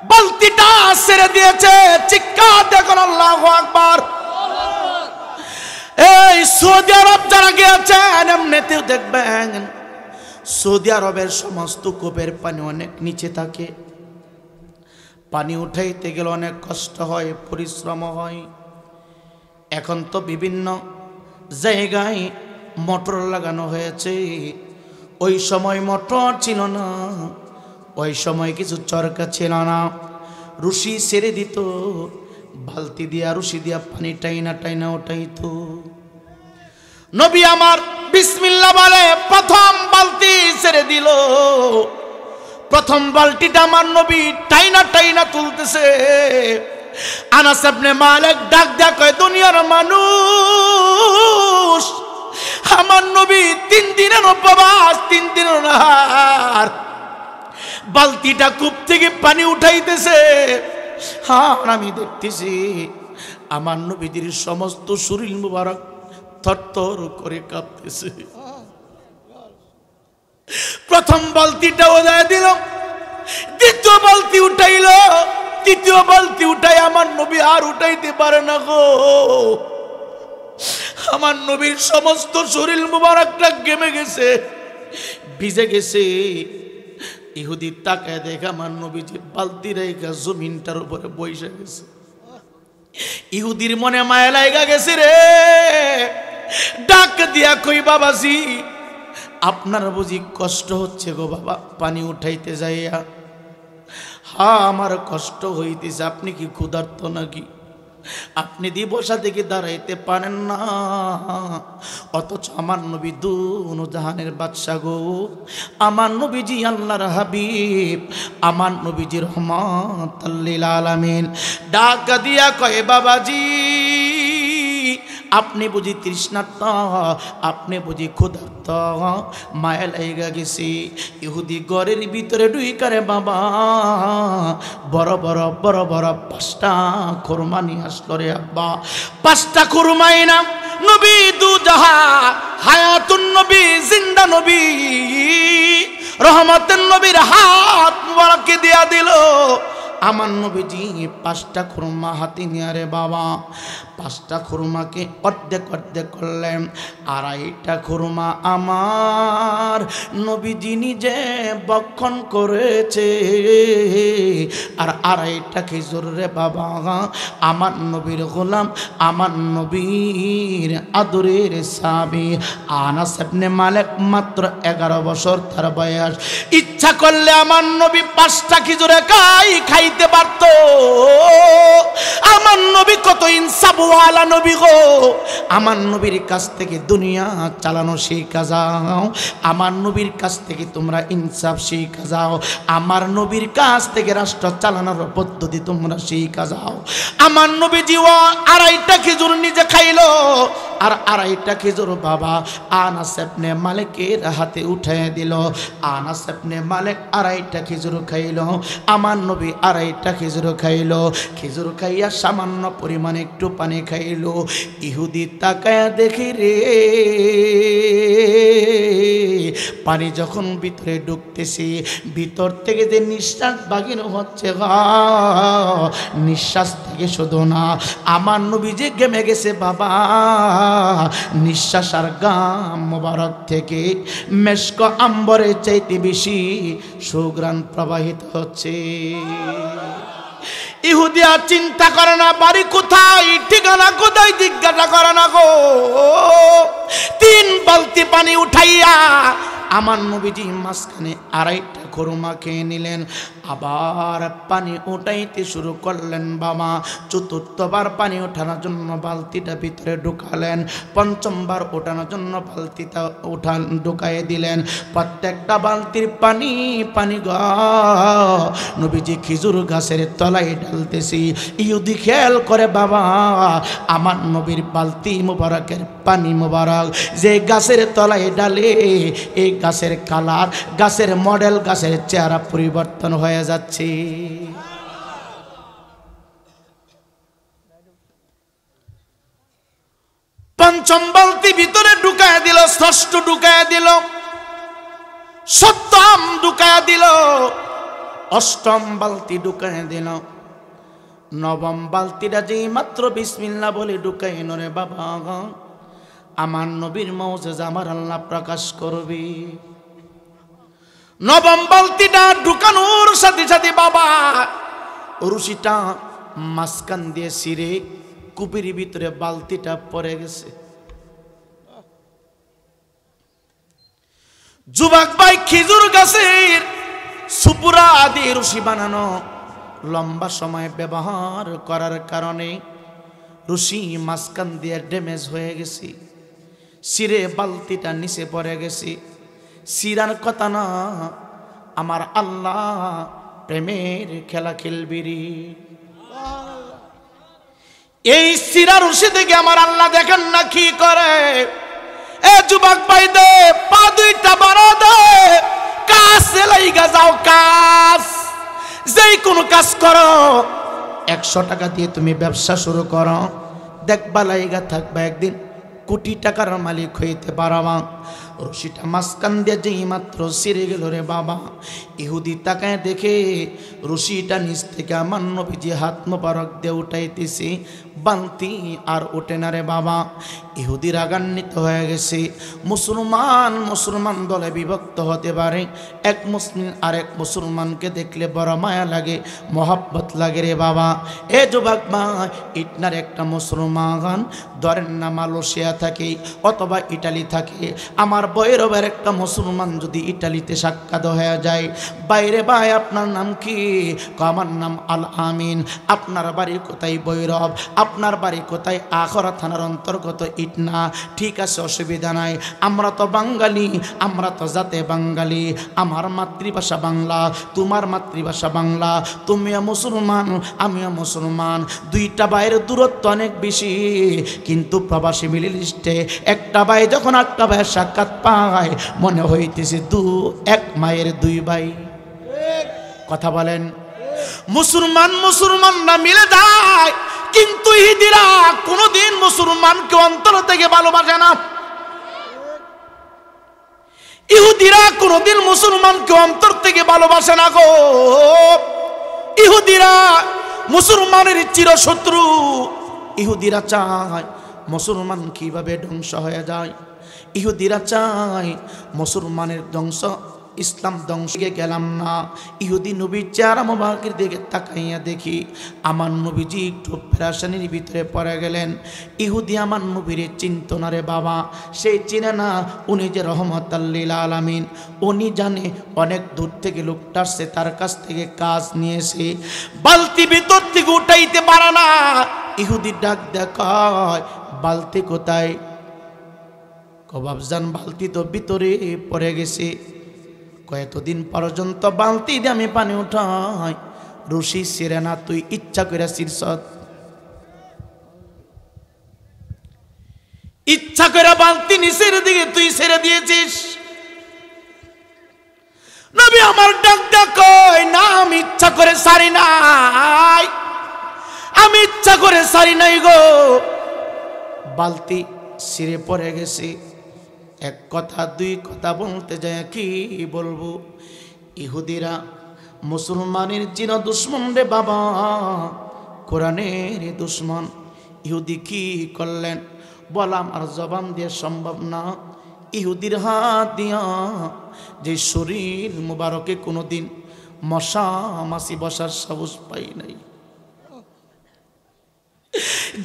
বালতিটা ছেড়ে দিয়েছে। চিৎকার দেখুন আল্লাহু আকবার। এই সৌদি আরব যারা গিয়েছেন এমনিতেও দেখবেন সৌদি আরবের সমস্ত কূপের পানি অনেক নিচে থাকে। পানি উঠাইতে গেলে অনেক কষ্ট হয়, পরিশ্রম হয়। এখন তো বিভিন্ন জায়গায় মোটর লাগানো হয়েছে। ওই সময় মোটর ছিল না, ওই সময় কিছু চরকা ছিল না। রশি ছেড়ে দিত, বালতি দিয়া রশি দিয়া পানি টাইনা টাইনা ওঠাইতো। নবী আমার বিসমিল্লাহ বলে প্রথম বালতি ছেড়ে দিল। প্রথম বালতিটা আমার নবী টাইনা টাইনা তুলতেছে। আনাস ইবনে মালিক ডাক দেয়া কয়, দুনিয়ার মানুষ, আমার নবী 3 দিনের উপবাস, 3 দিনের আহার, বালতিটা কূপ থেকে পানি উঠাইতেছে। হ্যাঁ, আমি দেখতেছি আমার নবীদের সমস্ত শরীর মুবারক থরথর করে কাঁপতেছে। প্রথম বালতিটা ওদায় দিল, দ্বিতীয় বালতি উঠাইল, তৃতীয় বালতি উঠাই আমার নবী আর উঠাইতে পারে না গো। আমার নবীর সমস্ত শরীর মুবারকটা ঘেমে গেছে, ভিজে গেছে। ইহুদি তাকায় দেখে আমার নবী যে বালতি রেখা জমিনটার উপরে বসে গেছে। ইহুদির মনে মায়া লাগা গেছে রে। ডাক দিয়া কই, বাবাজি আপনার বুঝি কষ্ট হচ্ছে গো বাবা পানি উঠাইতে যাইয়া? হ্যাঁ, আমার কষ্ট হইতেছে। আপনি কি ক্ষুধার্ত নাকি? আপনি দিবসা থেকে দাঁড়াইতে পারেন না, অথচ আমার নবী দুনো জাহানের বাদশা গো। আমার নবীজি আল্লাহর হাবিব, আমার নবীজি রহমাতুল লিল আলামিন। ডাক দিয়া কয়, বাবাজি আপনি বুঝি তৃষ্ণার্ত, আপনি বুঝি ক্ষুধার্ত, মায়া লাইগা গেছি। ইহুদি ঘরের ভিতরে ঢুইকারে বাবা বড় বড় বড় বড় 5টা খুরমা নিয়ে আসলো রে আব্বা। 5টা খুরমাই না নবী দুজাহা, হায়াতুন নবী, জিন্দা নবী, রহমতের নবীর হাত মুবারকে দিয়া দিল। আমার নবীজি 5টা খুরমা হাতে নিয়ে রে বাবা 5টা খুরমাকে অর্ধেক অর্ধেক করলেন। 2.5টা খুরমা আমার নবীজি নিজে ভক্ষণ করেছে, আর 2.5টা খেজুর রে বাবা আমার নবীর গোলাম, আমার নবীর আদরের সাহাবী আনাস ইবনে মালিক, মাত্র 11 বছর তার বয়স। ইচ্ছা করলে আমার নবী 5টা খেজুরে খাইতে পারত। আমার নবী কত ইনসাফওয়ালা নবী গো। আমার নবীর কাছ থেকে দুনিয়া চালানো শিখা যাও, আমার নবীর কাছ থেকে তোমরা ইনসাফ শিখা যাও, আমার নবীর কাছ থেকে রাষ্ট্র চালানোর পদ্ধতি তোমরা শিখা যাও। আমার নবী জীবন 2.5টা খেজুর নিজে খাইলো, আর 2.5টা খেজুর বাবা আনাস ইবনে মালিকের হাতে উঠায় দিল। আনাস ইবনে মালিক 2.5টা খেজুর খাইলো, আমার নবী 2.5টা খেজুর খাইলো। খেজুর খাইয়া সামান্য পরিমাণে একটু পানি খাইলো। ইহুদি তাকায়া দেখি রে, পানি যখন ভিতরে ঢুকতেছে, ভিতর থেকে যে নিঃশ্বাস বাগির হচ্ছে, নিঃশ্বাস থেকে শুধু না আমার নবী যে ঘেমে গেছে বাবা, নিঃশ্বাস আর গাম মোবারক থেকে মেশক আম্বরের চাইতে বেশি সুঘ্রাণ প্রবাহিত হচ্ছে। ইহুদিয়া চিন্তা করে না বাড়ি কোথায়, ঠিকানা কোথায় জিজ্ঞাসা করে না গো। 3 বালতি পানি উঠাইয়া আমার নবীজি মাঝখানে 2.5টা খুরমা খেয়ে নিলেন। আবার পানি উঠাইতে শুরু করলেন বাবা। 4র্থবার পানি ওঠানোর জন্য বালতিটা ভিতরে ঢুকালেন, 5মবার ওঠানোর জন্য বালতিটা ঢুকাইয়ে দিলেন। প্রত্যেকটা বালতির পানি পানি গ নবীজি খেজুর গাছের তলায় ঢালতেছি। ইহুদি খেয়াল করে বাবা, আমার নবীর বালতি মুবারকের পানি মুবারক যে গাছের তলায় ডালে, এই গাছের কালার, গাছের মডেল, গাছের চেহারা পরিবর্তন হয়ে যাচ্ছে। পঞ্চম বালতি ভিতরে ঢুকায় দিল, ষষ্ঠ ঢুকায় দিল, সপ্তম ঢুকায় দিল, অষ্টম বালতি ঢুকায় দিল, নবম বালতিটা যেই মাত্র বিসমিল্লাহ বলে ঢুকাই নরে বাবা, আমার নবীর মৌজেজা আমার আল্লাহ প্রকাশ করবে। নবম বালতিটা ঢুকানোর সাথে সাথে বাবা রুশিটা মাঝখান দিয়ে ছিঁড়ে কুপির ভিতরে বালতিটা পড়ে গেছে। যুবক ভাই খেজুর গাছের সুপুরা আদি রুশি বানানো, লম্বা সময় ব্যবহার করার কারণে রুশি মাঝখান দিয়ে ড্যামেজ হয়ে গেছে, ছিঁড়ে বালতিটা নিচে পড়ে গেছে। সিরার কথা না, আমার আল্লাহ প্রেমের খেলা খেলবিরি। এই সিরা রশি থেকে আমার আল্লাহ দেখেন না কি করে। এ যুবক ভাই দে পা দুইটা বড় দে, কাজ লাইগা যাও, কাজ যেই কোনো কাজ করো, 100 টাকা দিয়ে তুমি ব্যবসা শুরু করো, দেখবা লাইগা থাকবা একদিন কোটি টাকার মালিক হইতে পারবা। রশিটা মাঝখান দিয়ে যেই মাত্র ছিঁড়ে গেল রে বাবা, ইহুদি তাকায় দেখে রশিটা নিচ থেকে আমার নবীজি হাত মোবারক দিয়ে উঠাইতেছে, বালতি আর ওঠে না রে বাবা। ইহুদি রাগান্বিত হয়ে গেছে। মুসলমান দলে বিভক্ত হতে পারে, এক মুসলিম আরেক মুসলমানকে দেখলে বড় মায়া লাগে, মহব্বত লাগে রে বাবা। এ যুবক ভাই, ইটনার একটা মুসলমান ধরেন না মালয়েশিয়া থাকে অথবা ইটালি থাকে, আমার বৈরবের একটা মুসলমান যদি ইটালিতে সাক্ষাৎ হয়ে যায়, বাইরে ভাই আপনার নাম কি? আমার নাম আল আমিন। আপনার বাড়ি কোথায়? বৈরব। আপনার বাড়ি কোথায়? আখরা থানার অন্তর্গত ইটনা। ঠিক আছে, অসুবিধা নাই, আমরা তো বাঙালি, আমরা তো জাতে বাঙালি, আমার মাতৃভাষা বাংলা, তোমার মাতৃভাষা বাংলা, তুমিও মুসলমান আমিও মুসলমান, দুইটা ভাইয়ের দূরত্ব অনেক বেশি, কিন্তু প্রবাসী মিডিল ইস্টে একটা ভাই যখন একটা ভাইয়ের সাক্ষাৎ পায় মনে হইতেছে এক মায়ের দুই ভাই। কথা বলেন, মুসলমানরা মিলে যায়, কিন্তু ইহুদিরা কোনদিন মুসলমানকে অন্তর থেকে ভালোবাসে না। ইহুদিরা কোনদিন মুসলমানকে অন্তর থেকে ভালোবাসে না গো। ইহুদিরা মুসলমানের চিরশত্রু। ইহুদিরা চায় মুসলমান কিভাবে ধ্বংস হয়ে যায়। ইহুদিরা চায় মুসলমানের ধ্বংস, ইসলাম ধ্বংসে গেলাম না। ইহুদি নবীর চেহারা মোবারকের দিকে তাকাইয়া দেখি আমার নবীজি একটু পেরেশানির ভিতরে পড়ে গেলেন। ইহুদি আমার নবীরে চিনত না রে বাবা, সেই চিনে না উনি যে রহমতাল লিল আলামিন। উনি জানে অনেক দূর থেকে লোকটা আসছে, তার কাছ থেকে কাজ নিয়েছে, বালতি ভিতর থেকে উঠাইতে পারে না। ইহুদি ডাক দেখায়, বালতি কোথায়? কবাবজান বালতি তো ভিতরে পড়ে গেছে। কয়েকদিন পর্যন্ত বালতি দিয়ে আমি পানি উঠাই, রশি ছিঁড়ে না, তুই ইচ্ছা করে ছিঁড়ছত, ইচ্ছা করে বালতি নিচের দিকে তুই ছেড়ে দিয়েছিস। নবী আমার ডাক কয় না, আমি ইচ্ছা করে সারি নাই, আমি ইচ্ছা করে সারি নাই গো, বালতি ছিঁড়ে পড়ে গেছে। এক কথা দুই কথা বলতে যায় কি বলবো। ইহুদিরা মুসলমানের চির দুশ্মন রে বাবা, কোরআনের দুশ্মন। ইহুদি কি করলেন বললাম আর জবান দিয়ে সম্ভব না। ইহুদির হাত দিয়া যে শরীর মুবারকে কোনোদিন মশা মাছি বসার সাহস পাই নাই,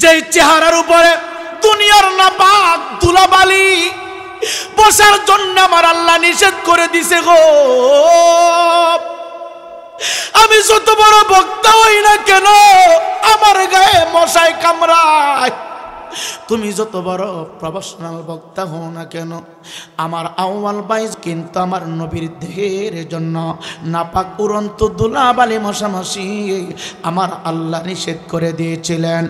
যে চেহারার উপরে দুনিয়ার নাপাক ধুলাবালি বসার জন্য আমার আল্লাহ নিষেধ করে দিছে গো। আমি যত বড় বক্তা হই না কেন, আমার গায়ে মশায় কামড়ায়। তুমি যত বড় প্রফেশনাল বক্তা হও না কেন, আমার আউয়াল বাইজ কিন্তু আমার নবীর দেহের জন্য নাপাক উড়ন্ত ধুলাবালি মশামাছি আমার আল্লাহ নিষেধ করে দিয়েছিলেন।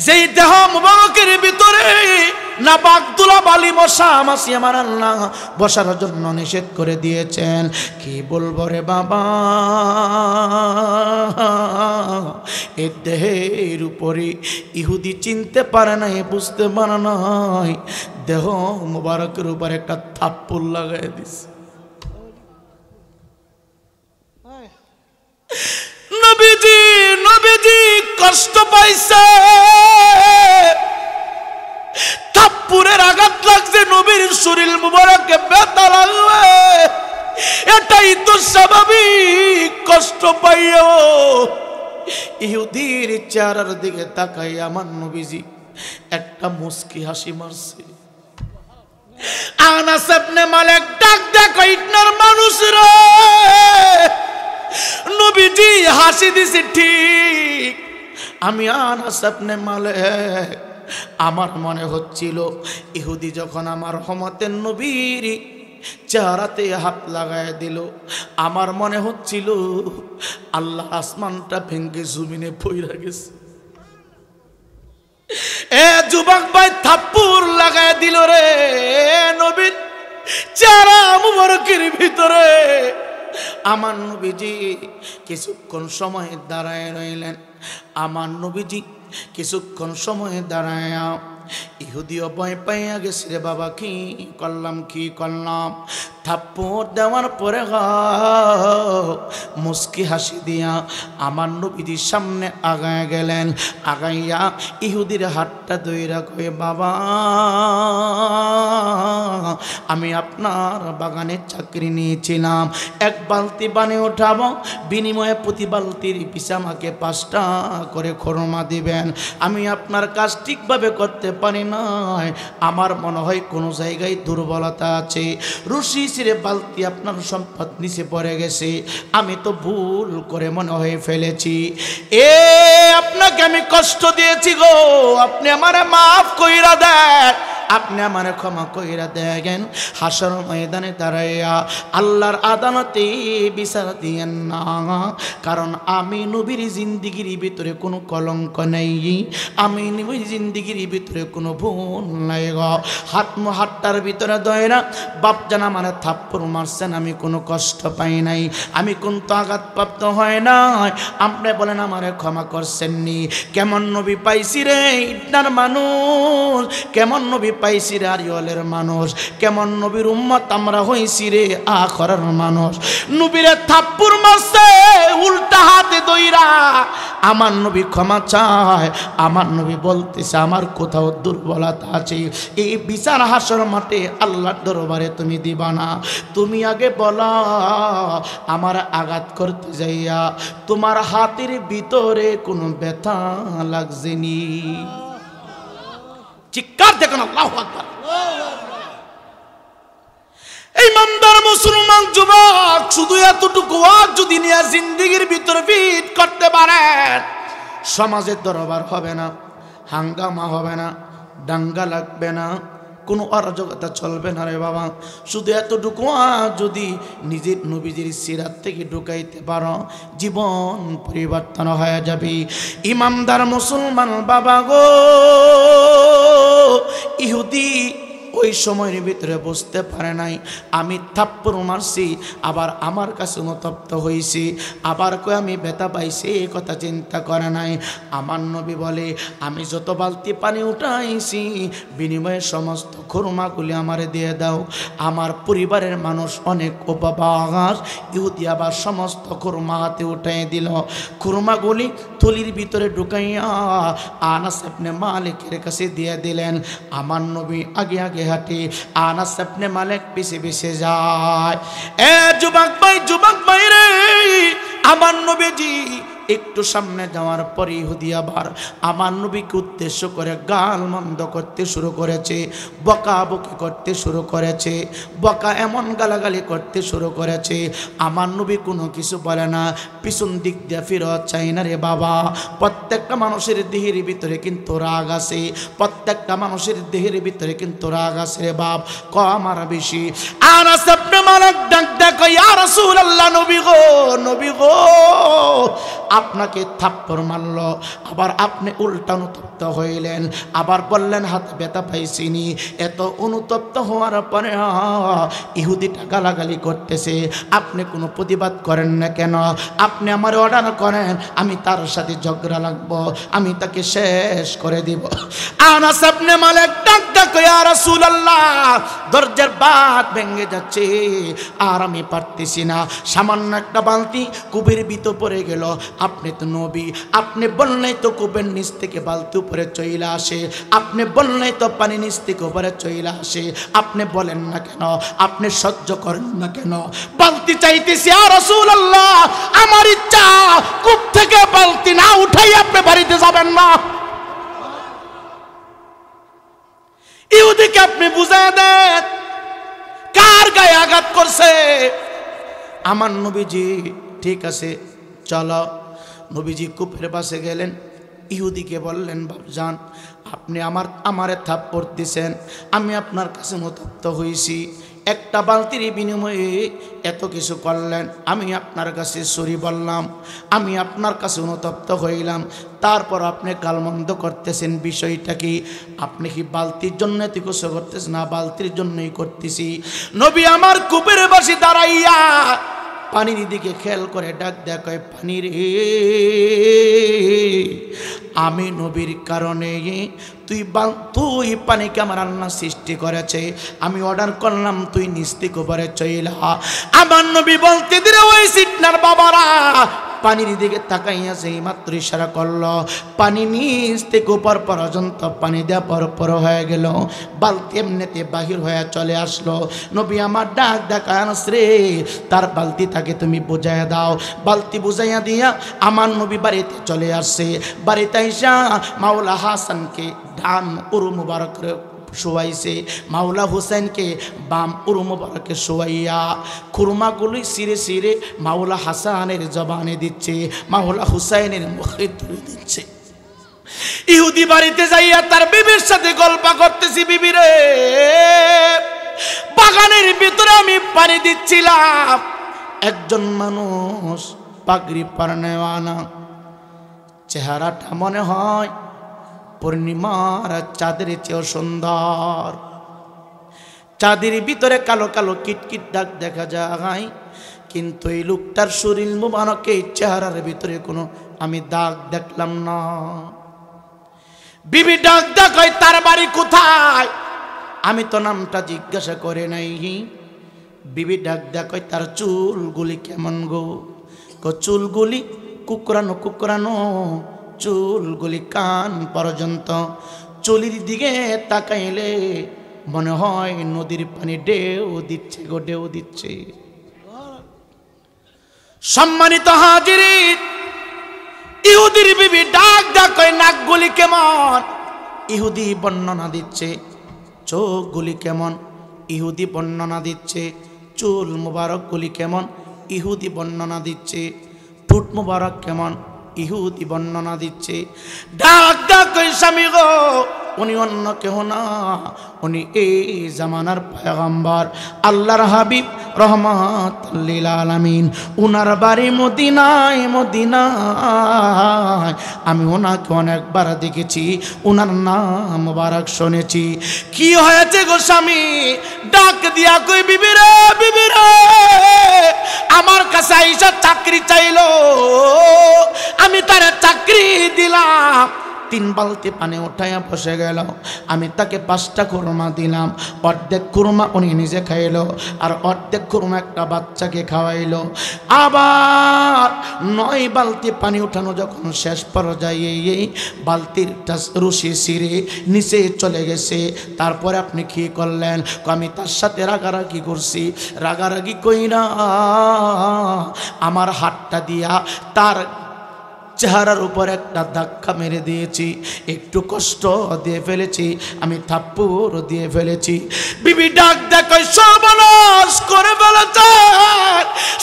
যেই দেহ মুবারকের ভিতরে নাপাক ধুলাবালি মশামাছি আমার আল্লাহ বসার জন্য নিষেধ করে দিয়েছেন। কি বলবো রে বাবা, এ দেহের উপরে ইহুদি চিনতে পারে নাই, বুঝতে পারে নাই, দেহ মুবারকের উপর একটা থাপ্পড় লাগাই দিছে। নবীজি নবীজি কষ্ট পাইছে, থাপ্পড়ের আঘাত লাগছে, নবীর শরীর মুবারকে ব্যথা লাগবে, এটাই তো স্বাভাবিক। কষ্ট পাইও ইহুদির চেহারার দিকে তাকাই আমার নবীজি একটা মুস্কি হাসি মারছে। আনাস ইবনে মালিক ডাক দেখো ইটনার মানুষ রে, নবীজি হাসি দিছে ঠিক। আমি আনাস ইবনে মালিক, আমার মনে হচ্ছিল ইহুদি যখন আমার রহমতের নবীর চেহারাতে হাত লাগায় দিল, আমার মনে হচ্ছিল আল্লাহ আসমানটা ভেঙ্গে জমিনে পইরা গেছে। এ যুবক ভাই থাপ্পড় লাগায় দিল রে নবীর চেহারা মুবারকের ভিতরে। আমার নবীজি কিছুক্ষণ সময় দাঁড়ায় রইলেন। আমার নবীজি কিছুক্ষণ সময় দাঁড়ায়, ইহুদিও ভয় পাইয়া গেছে রে বাবা, কি করলাম কি করলাম। থাপ্পড় দেওয়ার পরে মুস্কি হাসি দিয়া আমার নবীজির সামনে আগায় গেলেন। আগাইয়া ইহুদির হাতটা ধইরা কয়ে, বাবা আমি আপনার বাগানে চাকরি নিয়েছিলাম, এক বালতি পানি ওঠাবো, বিনিময়ে প্রতি বালতির পিছে আমাকে 5টা করে খরমা দিবেন। আমি আপনার কাজ ঠিকভাবে করতে পারি নাই, আমার মনে হয় কোনো জায়গায় দুর্বলতা আছে, রশি ছিঁড়ে বালতি আপনার সম্পদ নিচে পড়ে গেছে, আমি তো ভুল করে মনে হয়ে ফেলেছি। আপনাকে আমি কষ্ট দিয়েছি গো, আপনি আমারে মাফ কইরা দেন, আপনি আমারে ক্ষমা কইরা দেন। হাসর ময়দানে দাঁড়াইয়া আল্লাহর আদালতে বিচার দিয়েন না, কারণ আমি নবীর জিন্দিগির ভিতরে কোনো কলঙ্ক নেই, আমি নবীর জিন্দিগির ভিতরে কোনো ভুল নাই গো। হাতটার ভিতরে দয়রা বাপ জানা মানে থাপ্পড় মারছেন, আমি কোনো কষ্ট পাই নাই, আমি কোন তো আঘাতপ্রাপ্ত হয় নাই, আপনি বলেন আমারে ক্ষমা করছেননি। কেমন নবী পাইছি রে ইটনার মানুষ, কেমন নবী পাইছি রে আরিওয়ালের মানুষ, কেমন নবীর উম্মত আমরা হইছি রে আখরার মানুষ। নবীরে থাপ্পড় মারছে উল্টা হাতে দইরা, আমার নবী ক্ষমা চায়, আমার নবী বলতেছে আমার কোথাও দুর্বলতা আছে, এই বিচার হাসর মাঠে আল্লাহর দরবারে তুমি দিবা না, তুমি আগে বলা আমার আঘাত করতে যাইয়া তোমার হাতের ভিতরে কোনো ব্যথা লাগছেনি। চিৎকার দেখুন আল্লাহু আকবার। এই ইমানদার মুসলমান যুবক শুধু এতটুকু আজ যদি নিয়ে জিন্দেগির ভিতরে ফিট করতে পারেন, সমাজের দরবার হবে না, হাঙ্গামা হবে না, দাঙ্গা লাগবে না, কোনো অরাজকতা চলবে না রে বাবা। শুধু এতটুকু যদি নিজের নবীজির সিরাত থেকে ঢুকাইতে পারো, জীবন পরিবর্তন হয়ে যাবে। ইমানদার মুসলমান বাবা গো, ইহুদি ওই সময়ের ভিতরে বুঝতে পারে নাই আমি থাপ্পড় মারছি, আবার আমার কাছে অনুতপ্ত হয়েছি, আবার কই আমি ব্যথা পাইছি, এই কথা চিন্তা করে নাই। আমার নবী বলে আমি যত বালতি পানি উঠাইছি বিনিময়ে সমস্ত খুরমাগুলি আমারে দিয়ে দাও। আমার পরিবারের মানুষ অনেক উপবাস, ইহুদি আবার সমস্ত খুরমা হাতে উঠাই দিল। খুরমাগুলি থলির ভিতরে ঢুকাইয়া আনাস ইবনে মালিকের কাছে দিয়ে দিলেন। আমার নবী আগে আগে হাঁটি, আনাস ইবনে মালিক পিছে পিছে যায়। যুবক ভাই রে, আমার নবীজি একটু সামনে যাওয়ার পরে ইহুদি আবার আমার নবীকে উদ্দেশ্য করে গাল মন্দ করতে শুরু করেছে, বকাবকি করতে শুরু করেছে, বকা এমন গালাগালি করতে শুরু করেছে। আমার নবী কোনো কিছু বলে না, পিছন দিক দিয়ে ফিরত চাই না রে বাবা। প্রত্যেকটা মানুষের দেহের ভিতরে কিন্তু রাগ আছে, প্রত্যেকটা মানুষের দেহের ভিতরে কিন্তু রাগ আছে রে বাপ, কম আর বেশি। আনাস ইবনে মালিক ডাক দেখো ইয়া রাসূলুল্লাহ, নবী গো আপনাকে থাপ্পড় মারল, আবার আপনি উল্টা অনুতপ্ত হইলেন, আবার বললেন হাতে ব্যথা পাইছিনি। এত অনুতপ্ত হওয়ার পরে ইহুদিটা গালাগালি করতেছে, আপনি কোনো প্রতিবাদ করেন না কেন? আপনি আমার অর্ডার করেন, আমি তার সাথে ঝগড়া লাগবো, আমি তাকে শেষ করে দিব। আনাস ইবনে মালিক ডাক ডাক, ইয়া রাসূলুল্লাহ, দরজার বাত ভেঙে যাচ্ছে, আর আমি পারতেছি না। সামান্য একটা বালতি কূপের ভিতর পড়ে গেল। আপনি তো নবী, আপনি বললেই তো কূপের নিচ থেকে বালতি উপরে চইলা আসে, আপনি বললেই তো পানি নিচ থেকে উপরে চইলা আসে, আপনি বলেন না কেন? আপনি সহ্য করেন না কেন? বালতি চাইতেছি, ইয়া রাসূলুল্লাহ, আমার ইচ্ছা কূপ থেকে বালতি না উঠাই আপনি বাড়িতে যাবেন না। ইহুদিকে আপনি বুঝায় দেন কার গায়ে আঘাত করছে। আমার নবীজি ঠিক আছে চলো। নবীজি কূপের পাশে গেলেন, ইহুদিকে বললেন, বাপজান, আপনি আমারে থাপ্পড় দিছেন, আমি আপনার কাছে অনুতপ্ত হয়েছি, একটা বালতির বিনিময়ে এত কিছু করলেন, আমি আপনার কাছে সরি বললাম, আমি আপনার কাছে অনুতপ্ত হইলাম, তারপর আপনি গালমন্দ করতেছেন, বিষয়টা কি? আপনি কি বালতির জন্য এত কিছু করতেছেন? না, বালতির জন্যই করতেছি। নবী আমার কূপের পাশে দাঁড়াইয়া পানির দিকে খেয়াল করে ডাক দেয়া কয়, পানি রে, আমি নবীর কারণে তুই পানিকে আমার আল্লাহ সৃষ্টি করেছে, আমি অর্ডার করলাম তুই নিচ থেকে উপরে চইলা। আমার নবী বলতে দিলে, ওই সিটনার বাবারা পানির দিকে তাকাইয়া সেই মাত্র ইশারা করলো, পানি নিচ থেকে উপর পর্যন্ত পানি দেওয়া পর হয়ে গেল, বালতি এমনিতে বাহির হয়ে চলে আসলো। নবী আমার ডাক ডাক, আনাস রে, তার বালতি তাকে তুমি বুঝাইয়া দাও। বালতি বুঝাইয়া দিয়া আমার নবী বাড়িতে চলে আসছে। বাড়িতে আইসা মাওলা হাসানকে ডান উরু মুবারক শোয়াইছে, মাওলা হুসেনকে বাম উরু মুবারকে শোয়াইয়া খুরমাগুলি সিরে সিরে মাওলা হাসানের জবানে দিচ্ছে, মাওলা হুসাইনের মুখে তুলে দিচ্ছে। ইহুদি বাড়িতে যাইয়া তার বিবির সাথে গল্প করতেছি, বিবি রে, বাগানের ভিতরে আমি পানি দিচ্ছিলাম, একজন মানুষ পাগড়ি পরনেওয়ানা, চেহারাটা মনে হয় পূর্ণিমার চাঁদের চেয়েও সুন্দর, চাঁদের ভিতরে কালো কালো কিটকিট দাগ দেখা যায়, কিন্তু এই লোকটার শরীর মুবারকে চেহারার ভিতরে কোনো আমি দাগ দেখলাম না। বিবি ডাক ডাক, তার বাড়ি কোথায়? আমি তো নামটা জিজ্ঞাসা করে নাই। বিবি ডাক ডাক, তার চুলগুলি কেমন গো? চুলগুলি কুকরানো কুকরানো, চুলগুলি কান পর্যন্ত, চুলির দিকে তাকাইলে মনে হয় নদীর পানি ঢেউ দিচ্ছে গো, ঢেউ দিচ্ছে। সম্মানিত হাজিরিন, ইহুদির বিবি ডাক ডাক, নাকগুলি কেমন? ইহুদি বর্ণনা দিচ্ছে। চোখগুলি কেমন? ইহুদি বর্ণনা দিচ্ছে। চুল মুবারকগুলি কেমন? ইহুদি বর্ণনা দিচ্ছে। ঠোঁট মুবারক কেমন? ইহুদি বর্ণনা দিচ্ছে। ডাক ডাক, স্বামী গো, উনি অন্য কেহ না, উনি এই জামানার পয়গম্বর আল্লাহর হাবিব রহমাতুল লিল আলামিন। উনার বাড়ি মদিনায়, মদিনায়। আমি ওনাকে অনেকবার দেখেছি, উনার নাম মুবারক শুনেছি। কি হয়েছে গো স্বামী? ডাক দিয়া কই, বিবি রে, বিবি রে, আমার কাছে আইসা চাকরি চাইলো, আমি তার চাকরি দিলাম। 3 বালতি পানি উঠাইয়া বসে গেল, আমি তাকে 5টা খুরমা দিলাম। অর্ধেক খুরমা উনি নিজে খাইলো, আর অর্ধেক খুরমা একটা বাচ্চাকে খাওয়াইলো। আবার 9 বালতি পানি উঠানো যখন শেষ পর্যায়ে বালতির রশি ছিঁড়ে নিচে চলে গেছে। তারপরে আপনি কি করলেন? আমি তার সাথে রাগারাগি করছি। রাগারাগি কইরা আমার হাতটা দিয়া তার চেহারার উপর একটা ধাক্কা মেরে দিয়েছি, একটু কষ্ট দিয়ে ফেলেছি, আমি থাপ্পড় দিয়ে ফেলেছি। বিবি ডাক দেখ, সর্বনাশ করে ফেলেছে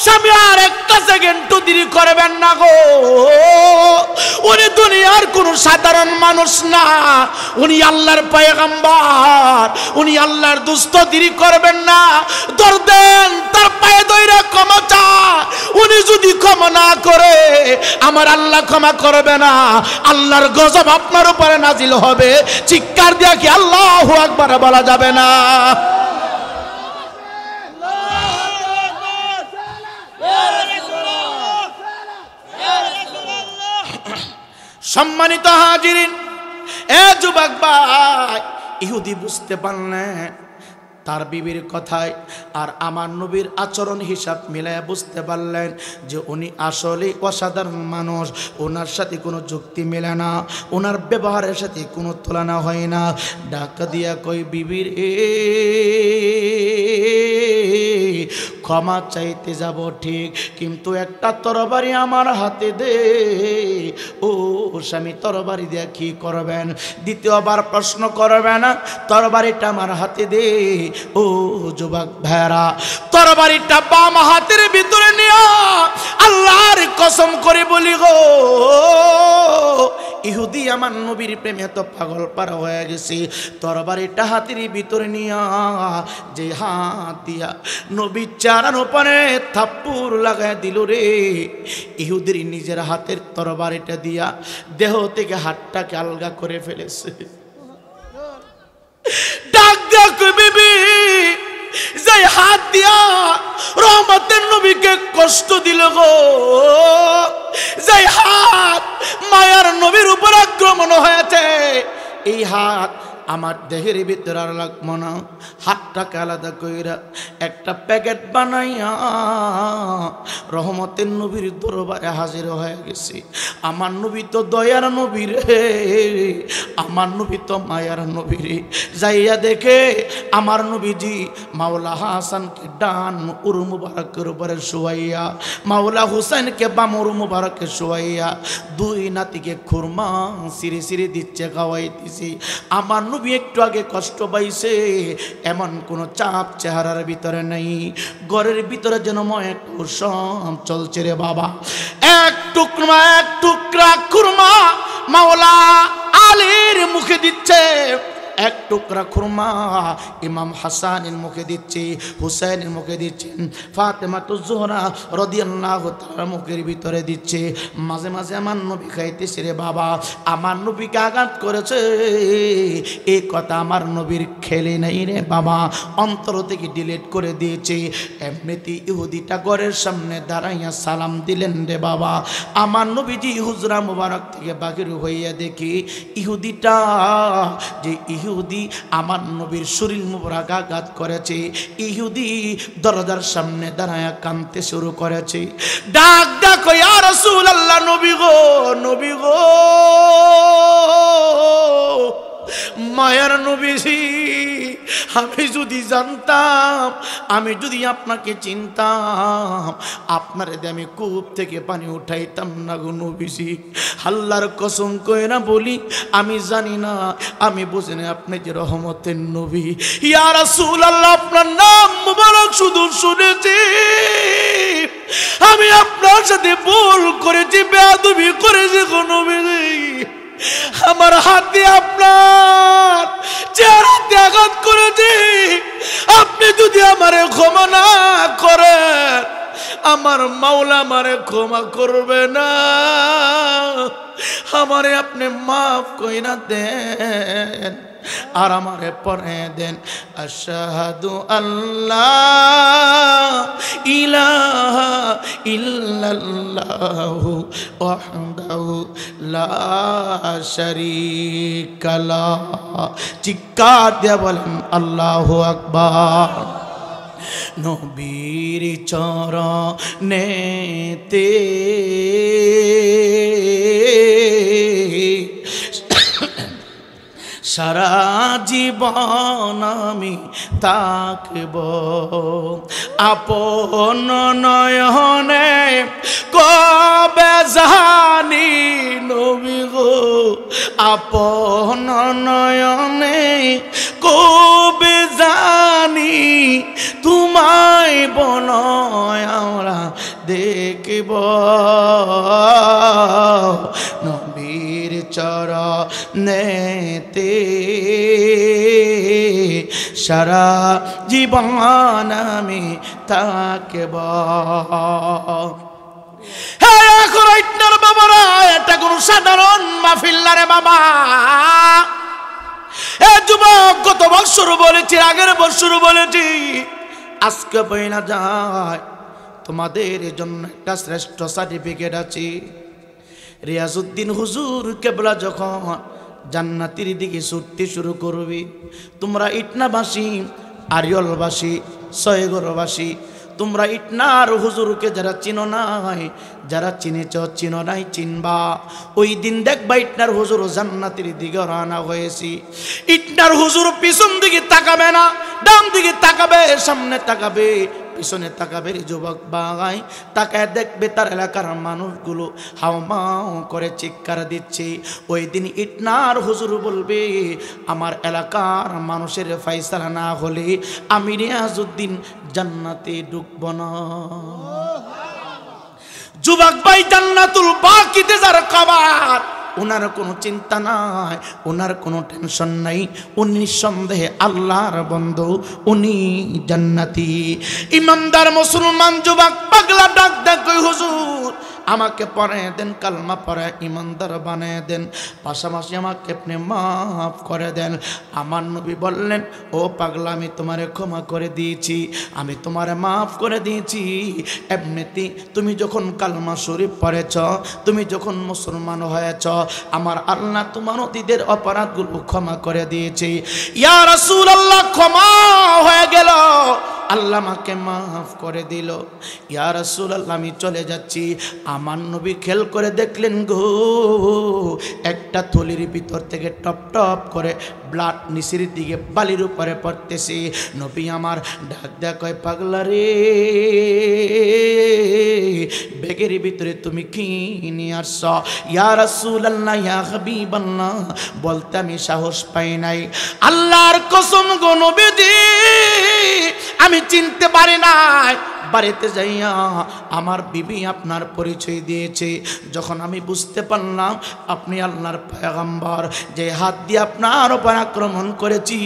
স্বামী, আর একটা সেকেন্ড দেরি করবেন না গো, উনি দুনিয়া দুনিয়ার কোন সাধারণ মানুষ না, উনি আল্লাহর পয়গম্বর, উনি আল্লাহর দুস্ত দেরি করবেন না, দরদেন তার পায়ে ধরে ক্ষমা চান। উনি যদি ক্ষমা না করে আমার আল্লাহ ক্ষমা করবে না, আল্লাহর গজব আপনার উপরে নাজিল হবে। চিৎকার দিয়া কি আল্লাহু আকবার বলা যাবে না? সম্মানিত হাজিরিন, এ যুবক ভাই, ইহুদি বুঝতে পারলেন তার বিবির কথায় আর আমার নবীর আচরণ হিসাব মিলায় বুঝতে পারলেন যে উনি আসলে অসাধারণ মানুষ, ওনার সাথে কোনো যুক্তি মেলে না, ওনার ব্যবহারের সাথে কোনো তুলনা হয় না। ডাকা দিয়া কই, বিবির ক্ষমা চাইতে যাব ঠিক, কিন্তু একটা তরবারি আমার হাতে দে। ও স্বামী, তরবারি দিয়ে কি করবেন? দ্বিতীয়বার প্রশ্ন করবে না, তরবারিটা আমার হাতে দে। ও যুবক ভাইরা, তরবারিটা বাম হাতের ভিতরে নিয়া আল্লাহর কসম করে বলি গো, ইহুদি আমার নবীর প্রেমে তো পাগল পারা হয়ে গেছে। তরবারিটা হাতের ভিতরে নিয়া যে হাত দিয়া নবীর চারার উপরে থাপ্পড় লাগায় দিল রে, ইহুদির নিজের হাতের তরবারিটা দিয়া দেহ থেকে হাতটাকে আলগা করে ফেলেছে। ডাক ডাক বিবি, যে হাত দিয়া রহমতের নবীকে কষ্ট দিল গো, যে হাত মায়ার নবীর উপর আক্রমণ হয়েছে, এই হাত আমার দেহের ভিতরে আর লাগবো না। হাতটাকে আলাদা কইরা একটা প্যাকেট বানাইয়া রহমতের নবীর দরবারে হাজির হয়ে গেছি। আমার নবী তো দয়ার নবী রে, আমার নবী তো মায়ার নবী রে। যাইয়া দেখে আমার নবীজি মাওলা হাসানকে ডান উর মুবারকের উপরে শোয়াইয়া, মাওলা হুসাইনকে বাম উর মুবারকে শোয়াইয়া দুই নাতিকে খুরমা সিঁড়ি সিঁড়ি দিচ্ছে, খাওয়াইতেছি। আমার নবী একটু আগে কষ্ট পাইছে এমন কোনো চাপ চেহারার ভিতরে নেই, ঘরের ভিতরে যেন ময় সব চলছে রে বাবা। এক টুকরা খুরমা মাওলা আলীর মুখে দিচ্ছে, এক টুকরা খুরমা ইমাম হাসানের মুখে দিচ্ছে, হুসাইনের মুখে দিচ্ছেন, ফাতেমাতুজ জোহরা রাদিয়াল্লাহু তাআলা মুখের ভিতরে দিচ্ছে। মাঝে মাঝে আমার নবী খাইতেছে রে বাবা। আমার নবীকে আঘাত করেছে এই কথা আমার নবীর খেলে নাই রে বাবা, অন্তর থেকে ডিলিট করে দিয়েছে। এমনিতে ইহুদিটা ঘরের সামনে দাঁড়াইয়া সালাম দিলেন রে বাবা। আমার নবীজি হুজরা মুবারক থেকে বাহির হইয়া দেখি ইহুদিটা, যে ইহুদি আমার নবীর শরীর মুবারক আঘাত করেছে, ইহুদি দরজার সামনে দাঁড়ায়া কাঁদতে শুরু করেছে। ডাক ডাক ইয়া রাসূলুল্লাহ, নবী গো, নবী গো, মায়ার নবীজি, আমি যদি জানতাম, আমি যদি আপনাকে চিনতাম, আপনার আমি কূপ থেকে পানি উঠাইতাম না গো নবীজি। আল্লাহর কসম কইরা বলি, আমি জানি না, আমি বুঝি না আপনি যে রহমতের নবী। ইয়া রাসূলুল্লাহ, আপনার নাম মুবারক শুধু শুনেছি, আমি আপনার সাথে ভুল করেছি, বেয়াদবি করেছি গো নবীজি। আমার হাতে আপনার চেহারাতে আঘাত করেছি, আপনি যদি আমারে ক্ষমা না করেন, আমার মাওলা আমারে ক্ষমা করবে না। আমারে আপনি মাফ কইরা দেন আর আমারে পড়ে দেন, আশহাদু আল্লাহ ইলাহা ইল্লাল্লাহু ওয়াহদাহু লা শারীকা লাহ। চিৎকার দিয়ে বলেন আল্লাহু আকবার। নবীর চরণেতে সারা জীবন আমি থাকব, আপন নয়নে কবে জানি নবী গো, আপন নয়নে কবে জানি তোমায় বনয় আমরা দেখব। নবীর চরণেতে সারা জীবন আমি থাকব। হ্যাঁ, এখন আপনার বাবারা, এটা কোন সাধারণ মাহফিল না রে বাবা। এ যুবক, গত বছর বলেছি, আগের বছর বলেছি, আজকে বই না যায়, তোমাদের জন্য একটা শ্রেষ্ঠ সার্টিফিকেট আছে। রিয়াজউদ্দিন হুজুর কেবলা যখন জান্নাতের দিকে ছুটতে শুরু করবে, তোমরা ইটনাবাসী, আরিয়লবাসী, সয়গরবাসী, তোমরা ইটনার হুজুরকে যারা চিনো নাই, যারা চিনেছ চিনো নাই, চিনবা। ওই দিন দেখবা ইটনার হুজুর জান্নাতের দিকে রওনা হয়েছি। ইটনার হুজুর পিছন দিকে তাকাবে না, ডান দিকে তাকাবে, সামনে তাকাবে, পিছনে তাকাবে। যুবক ভাই তাকায় দেখবে তার এলাকার মানুষগুলো হাওমাও করে চিৎকার দিচ্ছে। ওই দিন ইটনার হুজুর বলবে, আমার এলাকার মানুষের ফয়সালা না হলে আমি রিয়াজউদ্দিন জান্নাতে ঢুকব না। যুবক ভাই, জান্নাতুল বাকিতে যার কবর, ওনার কোনো চিন্তা নাই, ওনার কোনো টেনশন নাই। উনি নিঃসন্দেহে আল্লাহর বন্ধু, উনি জান্নাতি। ইমানদার মুসলমান যুবক পাগলা ডাক ডাক কই, হুজুর আমাকে পড়ে দেন, কালমা পড়ে ইমানদার বানিয়ে দেন, পাশাপাশি আমাকে আপনি মাফ করে দেন। আমার নবী বললেন, ও পাগলা, আমি তোমারে ক্ষমা করে দিয়েছি, আমি তোমারে মাফ করে দিয়েছি। এমনিতে তুমি যখন কালমা শরীফ পড়েছ, তুমি যখন মুসলমান হয়েছ, আমার আল্লাহ তোমার অতীতের অপরাধগুলো ক্ষমা করে দিয়েছে। ইয়া রাসূলুল্লাহ, ক্ষমা হয়ে গেল, আল্লাহ আমাকে মাফ করে দিল। ইয়া রাসূলুল্লাহ, আমি চলে যাচ্ছি। আমার নবী খেয়াল করে দেখলেন গো, একটা থলির ভিতর থেকে টপ টপ করে ব্লাড নিচের দিকে বালির উপরে পড়তেছে। নবী আমার ডাক দেয়া কয়, পাগলা রে, ব্যাগের ভিতরে তুমি কি নিয়ে আসছ? ইয়া রাসূলুল্লাহ, ইয়া হাবিবাল্লাহ, বলতে আমি সাহস পাই নাই। আল্লাহর কসম গো নবীজি, আমি চিনতে পারি নাই। বাড়িতে যাইয়া আমার বিবি আপনার পরিচয় দিয়েছে। যখন আমি বুঝতে পারলাম আপনি আল্লাহর পয়গম্বর, যে হাত দিয়ে আপনার উপর আক্রমণ করেছি,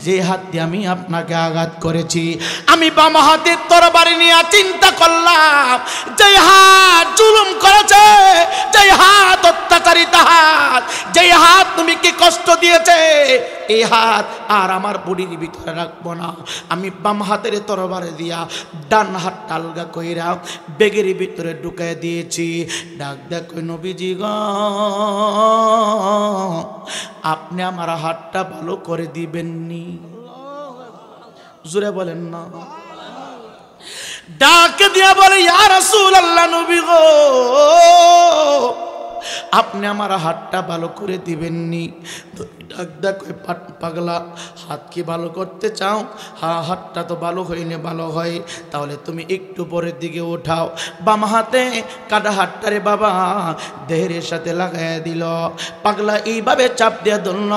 যে হাত দিয়ে আমি আপনাকে আঘাত করেছি, আমি বাম হাতের তরবারি নিয়ে চিন্তা করলাম, যে হাত জুলুম করেছে, যে হাত অত্যাচারিত হাত, যে হাত তুমি কি কষ্ট দিয়েছে, এই হাত আর আমার বডির ভিতরে রাখবো না। আমি বাম হাতের তরবারি দিয়া ডান হাতটা আলগা কইরা ব্যাগের ভিতরে ঢুকাই দিয়েছি। ডাক দেখ নবীজি গো, আপনি আমার হাতটা ভালো করে দিবেননি? জোরে বলেন না। ডাক দিয়া বলে, ইয়া রাসূলুল্লাহ, নবী গো, আপনি আমার হাতটা ভালো করে দিবেননি? ডাক ডাক পাগলা, হাত কি ভালো করতে চাও? হ্যাঁ, হাতটা তো ভালো হইলে ভালো হয়, তাহলে তুমি একটু পরের দিকে উঠাও। বাম হাতে কাটা হাতটারে বাবা দেহের সাথে লাগাই দিল। পাগলা এইভাবে চাপ দিয়ে ধরল।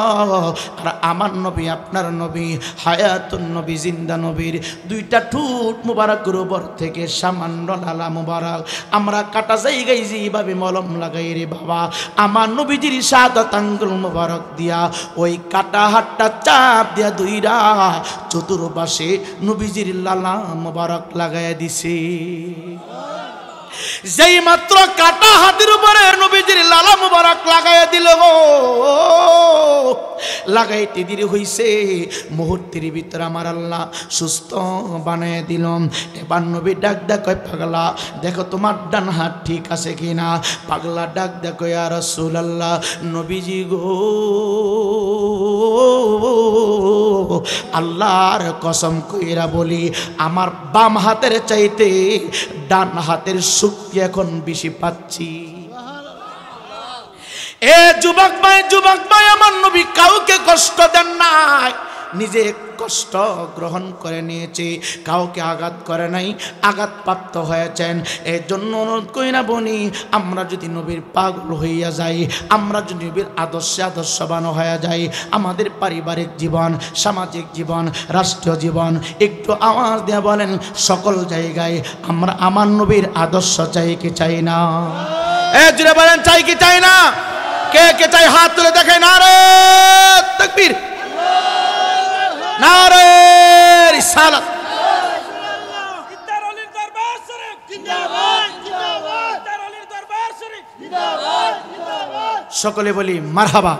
আর আমার নবী, আপনার নবী, হায়াতুন নবী, জিন্দা নবীর দুইটা ঠোঁট মুবারকের উপর থেকে সামান্য লালা মুবারক আমরা কাটা জায়গায় যেভাবে মলম লাগাই রে বাবা, আমার নবীজির শাহাদাত আঙ্গুল মুবারক দিয়া ওই কাটা হাতটা চাপ দিয়া দুইরা চতুর্পাশে নবীজির লালা মুবারক লাগাইয়া দিছে। যেই মাত্র কাটা হাতের উপরে নবীজির লালা মুবারক লাগাইয়া দিল, লাগাইতে দেরি হইছে, মুহূর্তের ভিতরে আমার আল্লাহ সুস্থ বানিয়ে দিলাম। এবার নবী ডাক ডাক কয়, পাগলা দেখো তোমার ডান হাত ঠিক আছে কিনা? পাগলা ডাক ডাক কয়, ইয়া রাসূলুল্লাহ, নবীজি গো, আল্লাহর কসম কইরা বলি, আমার বাম হাতের চাইতে ডান হাতের শক্তি এখন বেশি পাচ্ছি। এ যুবক ভাই, আমার নবী কাউকে কষ্ট দেন নাই, নিজে কষ্ট গ্রহণ করে নিয়েছে, কাউকে আঘাত করে নাই, আঘাতপ্রাপ্ত হয়েছেন। এর জন্য অনুরোধ করি না বনি, আমরা যদি নবীর পাগল হইয়া যাই, আমরা যদি নবীর আদর্শবান হয়ে যাই, আমাদের পারিবারিক জীবন, সামাজিক জীবন, রাষ্ট্রীয় জীবন, একটু আওয়াজ দিয়ে বলেন, সকল জায়গায় আমরা আমার নবীর আদর্শ চাই কি চাই না? জুড়ে বলেন, চাই কি চাই না? কে কে চাই হাত তুলে দেখে নারে তাকবীর নারে রিসালাত সকলে বলি মারহাবা।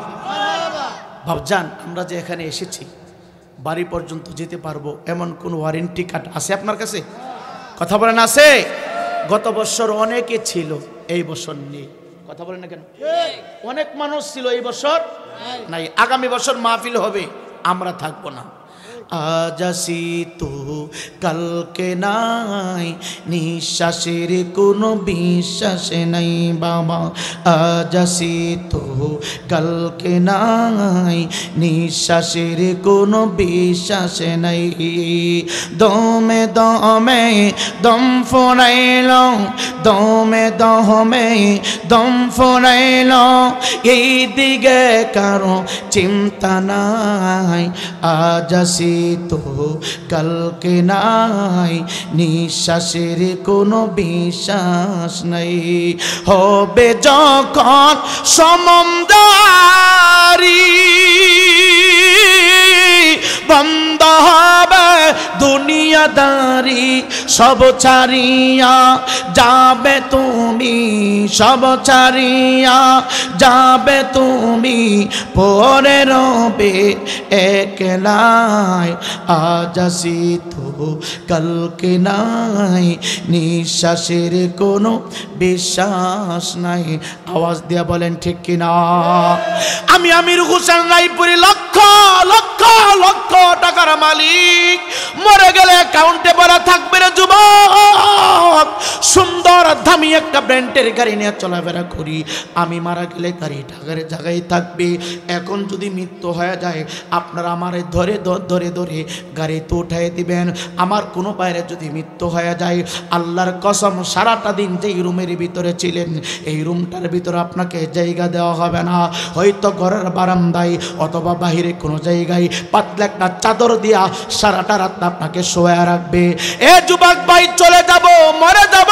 বাবজান আমরা যে এখানে এসেছি বাড়ি পর্যন্ত যেতে পারবো এমন কোন ওয়ারেন্টি কার্ড আছে আপনার কাছে? কথা বলেন আছে? গত বছর অনেকে ছিল, এই বছর নেই। কথা বলেন না কেন? অনেক মানুষ ছিল, এই বছর নাই। আগামী বছর মাহফিল হবে, আমরা থাকবো না। আজ আসি তো কালকে নাই, নিঃশ্বাসের কোনো বিশ্বাস নাই বাবা। আজ আসি তো কালকে নাই, নিঃশ্বাসের কোনো বিশ্বাস নাই। দমে দমে দম ফোরাইল, দমে দমে দম ফোরাইল, এই দিকে কারো চিন্তা নাই। আজ আসি তো কালকে নাই, নিঃশ্বাসের কোনো বিশ্বাস নাই। হবে যখন সমন্দারি, বন্ধ হবে দুনিয়াদারি, সব ছাড়িয়া যাবে তুমি, সব ছাড়িয়া যাবে তুমি, পরে রবে একলাই। আজ আসি তো কালকে নাই, নিঃশ্বাসের কোনো বিশ্বাস নাই। আওয়াজ দিয়া বলেন ঠিক কিনা? আমি আমির হোসেন রায়পুরি লক্ষ লক্ষ লক্ষ টাকার মালিক, মরে গেলে অ্যাকাউন্টে বলা থাকবে রে যুবক। সুন্দর দামি একটা ব্র্যান্ডের গাড়ি নিয়ে চলাফেরা করি, আমি মারা গেলে গাড়ি ঢাকার জায়গায় থাকবে। এখন যদি মৃত্যু হয়ে যায় আপনারা আমারে ধরে ধরে ধরে গাড়িতে উঠাই দিবেন। আমার কোনো বাইরে যদি মৃত্যু হয়ে যায়, আল্লাহর কসম সারাটা দিন যেই রুমের ভিতরে ছিলেন এই রুমটার ভিতরে আপনাকে জায়গা দেওয়া হবে না। হয়তো ঘরের বারান্দায় অথবা বাহিরে কোনো জায়গায় পাতলা একটা চাদর দিয়া সারাটা রাত আপনাকে শোয়া রাখবে। এ যুবক ভাই, চলে যাব, মরে যাব,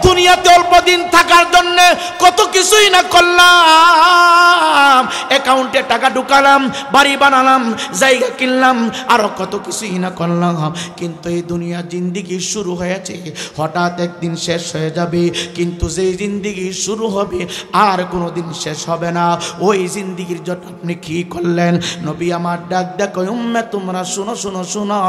দুনিয়াতে অল্প দিন থাকার জন্য কত কিছুই না করলাম, অ্যাকাউন্টে টাকা ঢুকালাম, বাড়ি বানালাম, জায়গা কিনলাম, আরো কত কিছুই না করলাম। কিন্তু এই দুনিয়া জিন্দিগি শুরু হয়েছে, হঠাৎ একদিন শেষ হয়ে যাবে। কিন্তু যেই জিন্দিগি শুরু হবে আর কোনোদিন শেষ হবে না, ওই জিন্দিগির জন্য আপনি কি করলেন? নবী আমার ডাক দেখো, উম্মে তোমরা শুনো শুনো শুনো।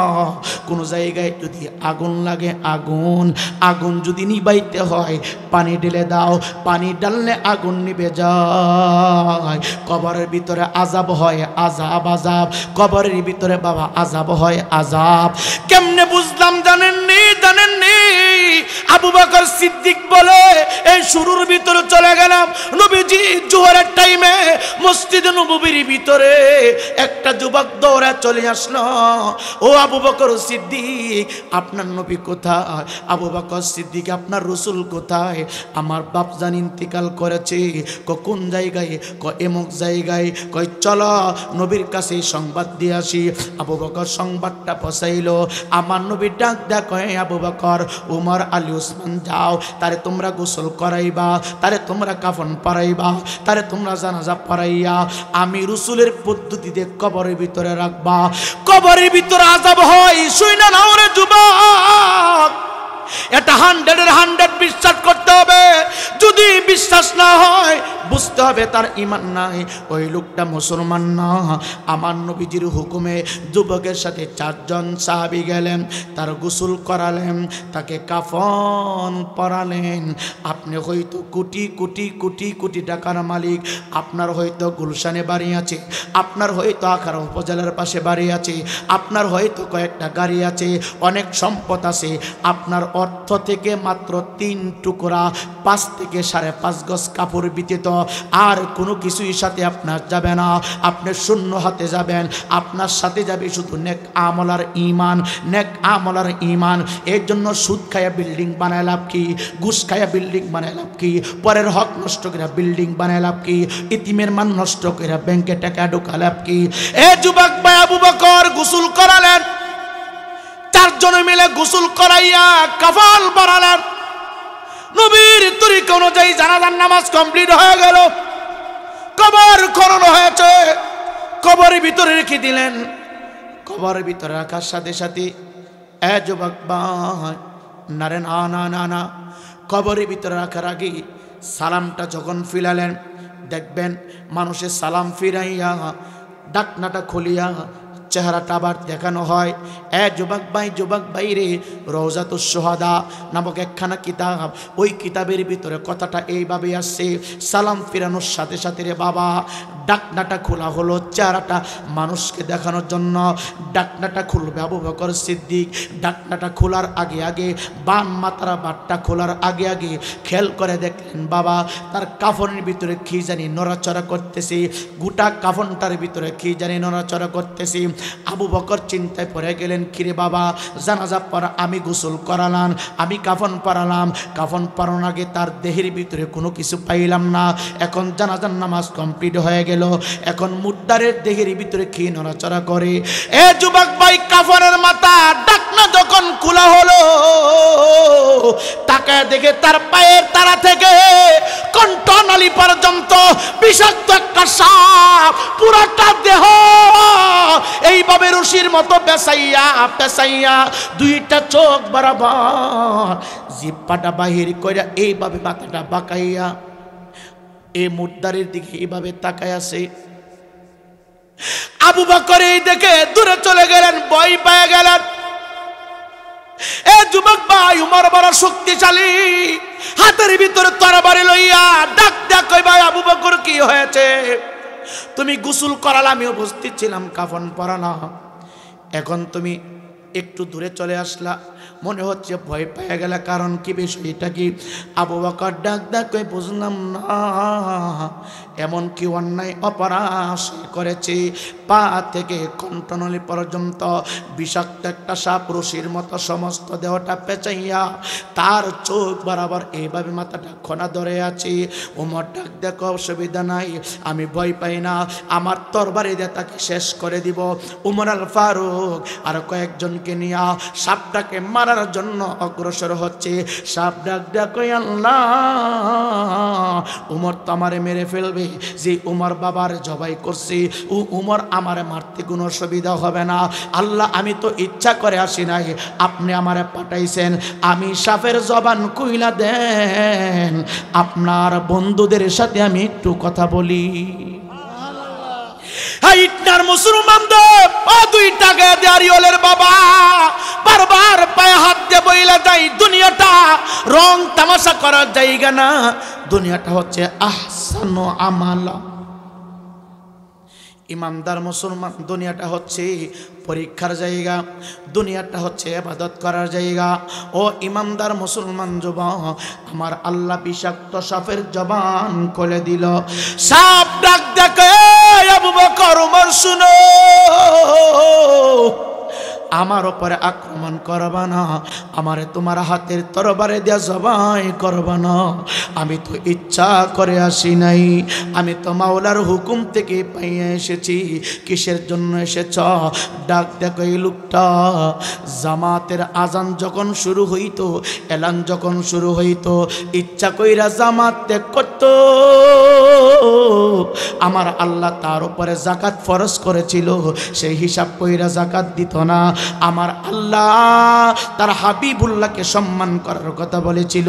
কোন জায়গায় যদি আগুন লাগে, আগুন আগুন যদি নিবাইতে হয় পানি ঢেলে দাও, পানি ঢাললে আগুন নিভে যায়। কবরের ভিতরে আযাব হয়, আযাব আযাব, কবরের ভিতরে বাবা আযাব হয়, আযাব। কেমনে বুঝলাম জানেননি? জানেননি? আবু বকর সিদ্দিক বলে এই শুরুর ভিতরে চলে গেলাম। নবীজি জোহরের টাইমে মসজিদে নববীর ভিতরে একটা যুবক দৌড়ে চলে আসলো। ও আবু বকর সিদ্দিক, আপনার নবী কোথায়? আবু বকর সিদ্দিক, আপনার রাসূল কোথায়? আমার বাপজান ইন্তিকাল করেছে। কোন জায়গায়? এমক জায়গায়। কই চলো নবীর কাছে সংবাদ দিয়ে আসি। আবু বকর সংবাদটা পৌঁছাইলো। আমার নবী ডাক দেখো, আবু বকর, উমর, আলী, উসমান, যাও, তারে তোমরা গোসল করাইবা, তারে তোমরা কাফন পরাইবা, তারে তোমরা জানাজা পরাইয়া আমি রাসূলের পদ্ধতিতে কবরের ভিতরে রাখবা। কবরের ভিতরে আযাব হয়, শুইনা নাও রে যুবক। এটা 100-এর 100 বিশ্বাস করতে হবে। যদি বিশ্বাস না হয় বুঝতে হবে তার ঈমান নাই, ওই লোকটা মুসলমান না। আমার নবীজির হুকুমে যুবকের সাথে 4 জন সাহাবী গেলেন, তার গোসল করালেন, তাকে কাফন পরালেন। আপনি হয়তো কোটি কোটি কোটি কোটি টাকার মালিক, আপনার হয়তো গুলশানে বাড়ি আছে, আপনার হয়তো আখাড়া উপজেলার পাশে বাড়ি আছে, আপনার হয়তো কয়েকটা গাড়ি আছে, অনেক সম্পদ আছে। আপনার অর্থ থেকে মাত্র 3 টুকরা 5 থেকে 5.5 গজ কাপড় ব্যতীত আর কোনো কিছুই সাথে আপনার যাবে না। আপনি শূন্য হাতে যাবেন, আপনার সাথে যাবে শুধু নেক আমল আর ঈমান, নেক আমল আর ঈমান। এর জন্য সুদ খায়া বিল্ডিং বানায় লাভ কি? ঘুষ খায়া বিল্ডিং বানায় লাভ কি? পরের হক নষ্ট করে বিল্ডিং বানায় লাভ কি? ইতিমের মান নষ্ট করে ব্যাংকে টাকা ঢোকা লাভ কি? এ যুবক ভাই, আবু বকর গোসল করালেন, 4 জনে মিলে গোসল করাইয়া কাফন পরালেন। নবীর তরিকা অনুযায়ী জানাজার নামাজ কমপ্লিট হয়ে গেল। কবর খনন হয়েছে, কবরের ভিতরে রেখে দিলেন। কবরের ভিতরে রাখার সাথে সাথে যুবক ভাই, না রে না না না না, কবরের ভিতরে রাখার আগে সালামটা যখন ফিরালেন, দেখবেন মানুষের সালাম ফিরাইয়া ডাকনাটা খুলিয়া চেহারাটা আবার দেখানো হয়। যুবক ভাই রে, রওজাতুস শুহাদা নামক একখানা কিতাব, ওই কিতাবের ভিতরে কথাটা এইভাবে আসছে, সালাম ফিরানোর সাথে সাথে রে বাবা ডাকনাটা খোলা হলো চেহারাটা মানুষকে দেখানোর জন্য। ডাকনাটা খুলবে আবু বকর সিদ্দিক। ডাকনাটা খোলার আগে আগে বাম মাথার বাটটা খোলার আগে আগে খেয়াল করে দেখলেন বাবা তার কাফনের ভিতরে কি জানি নড়াচড়া করতেছে, গোটা কাফনটার ভিতরে কি জানি নড়াচড়া করতেছে। আবু বকর চিন্তায় পড়ে গেলেন, কিরে বাবা জানাজা পড়া আমি গোসল করালাম, আমি কাফন পরালাম, কাফন পরানোর আগে তার দেহের ভিতরে কোনো কিছু পাইলাম না। এখন জানাজার নামাজ কমপ্লিট হয়ে গেল, এখন মুদ্দারের দেহের ভিতরে কি নড়াচড়া করে। যুবক ভাই, কাফনের মাথা ডাকনা যখন খোলা হলো, তাকায় দেখে তার পায়ের তারা থেকে কণ্ঠনালী পর্যন্ত বিষাক্ত একটা সাপ, পুরাটা দেহ এইভাবে রশির মতো পেঁচাইয়া পেঁচাইয়া দুইটা চোখ বরাবর জিহ্বাটা বাহির কইরা এইভাবে মাথাটা বাঁকাইয়া এই মুদ্দারের দিকে এইভাবে তাকায় আছে। আবু বকর এই দেখে দূরে চলে গেলেন, ভয় পেয়ে গেলেন। যুবক ভাই উমর বড় শক্তিশালী, হাতের ভিতরে তরবারি লইয়া ডাক ডাক কই, ভাই আবু বকর কি হয়েছে? তুমি গোসল করালে আমি উপস্থিত ছিলাম, কাফন পরানো, এখন তুমি একটু দূরে চলে আসলা, মনে হচ্ছে ভয় পেয়ে গেল, কারণ কি বিষয়টা কি? আবু বকর ডাক ডাক কই, বুঝলাম না, এমন কি অন্যায় অপরাধ করেছে? পা থেকে কণ্ঠনলী পর্যন্ত বিষাক্ত একটা সাপ রশির মতো সমস্ত দেহটা পেঁচাইয়া তার চোখ বরাবর এইভাবে মাথাটা খোনা ধরে আছে। ওমর ডাক দেখো, অসুবিধা নাই, আমি ভয় পাই না, আমার তরবারি দিয়ে তাকে শেষ করে দিব। উমর আল ফারুক আর কয়েকজনকে নিয়ে সাপটাকে মারার জন্য অগ্রসর হচ্ছে। সাপ ডাক ডাক, আল্লাহ, উমর তো আমারে মেরে ফেলবে, যে উমর বাবার জবাই করছে ও উমর আমারে মারতে কোনো অসুবিধা হবে না। আল্লাহ, আমি তো ইচ্ছা করে আসি নাই, আপনি আমারে পাঠাইছেন, আমি সাপের জবান কইলা দেন, আপনার বন্ধুদের সাথে আমি একটু কথা বলি। হাইটনার মুসলমানদের ও দুই টাকা দাঁড়িওয়ালের বাবা বারবার পায়ে হাত দিয়ে বইলা যায়, দুনিয়াটা রং তামাশা করার জায়গা না, দুনিয়াটা হচ্ছে আহসানু আমালা। ইমানদার মুসলমান, দুনিয়াটা হচ্ছে পরীক্ষার জায়গা, দুনিয়াটা হচ্ছে ইবাদত করার জায়গা। ও ইমানদার মুসলমান যুবক, আমার আল্লাহ বিষাক্ত সাপের জবান খুলে দিল। সাপ ডাক দেখে, আবু বকর উমর শুনো, আমার উপরে আক্রমণ করবা না, আমারে তোমার হাতের তরবারে দিয়া জবাই করবা না, আমি তো ইচ্ছা করে আসি নাই, আমি তো মাওলার হুকুম থেকে পাইয়া এসেছি। কিসের জন্য এসেছ? ডাক দেখো, এই লোকটা জামাতের আজান যখন শুরু হইতো, এলান যখন শুরু হইতো, ইচ্ছা কইরা জামাত ত্যাগ করত। আমার আল্লাহ তার উপরে জাকাত ফরজ করেছিল, সেই হিসাব কইরা জাকাত দিত না। আমার আল্লাহ তার হাবিবুল্লাহকে সম্মান করার কথা বলেছিল,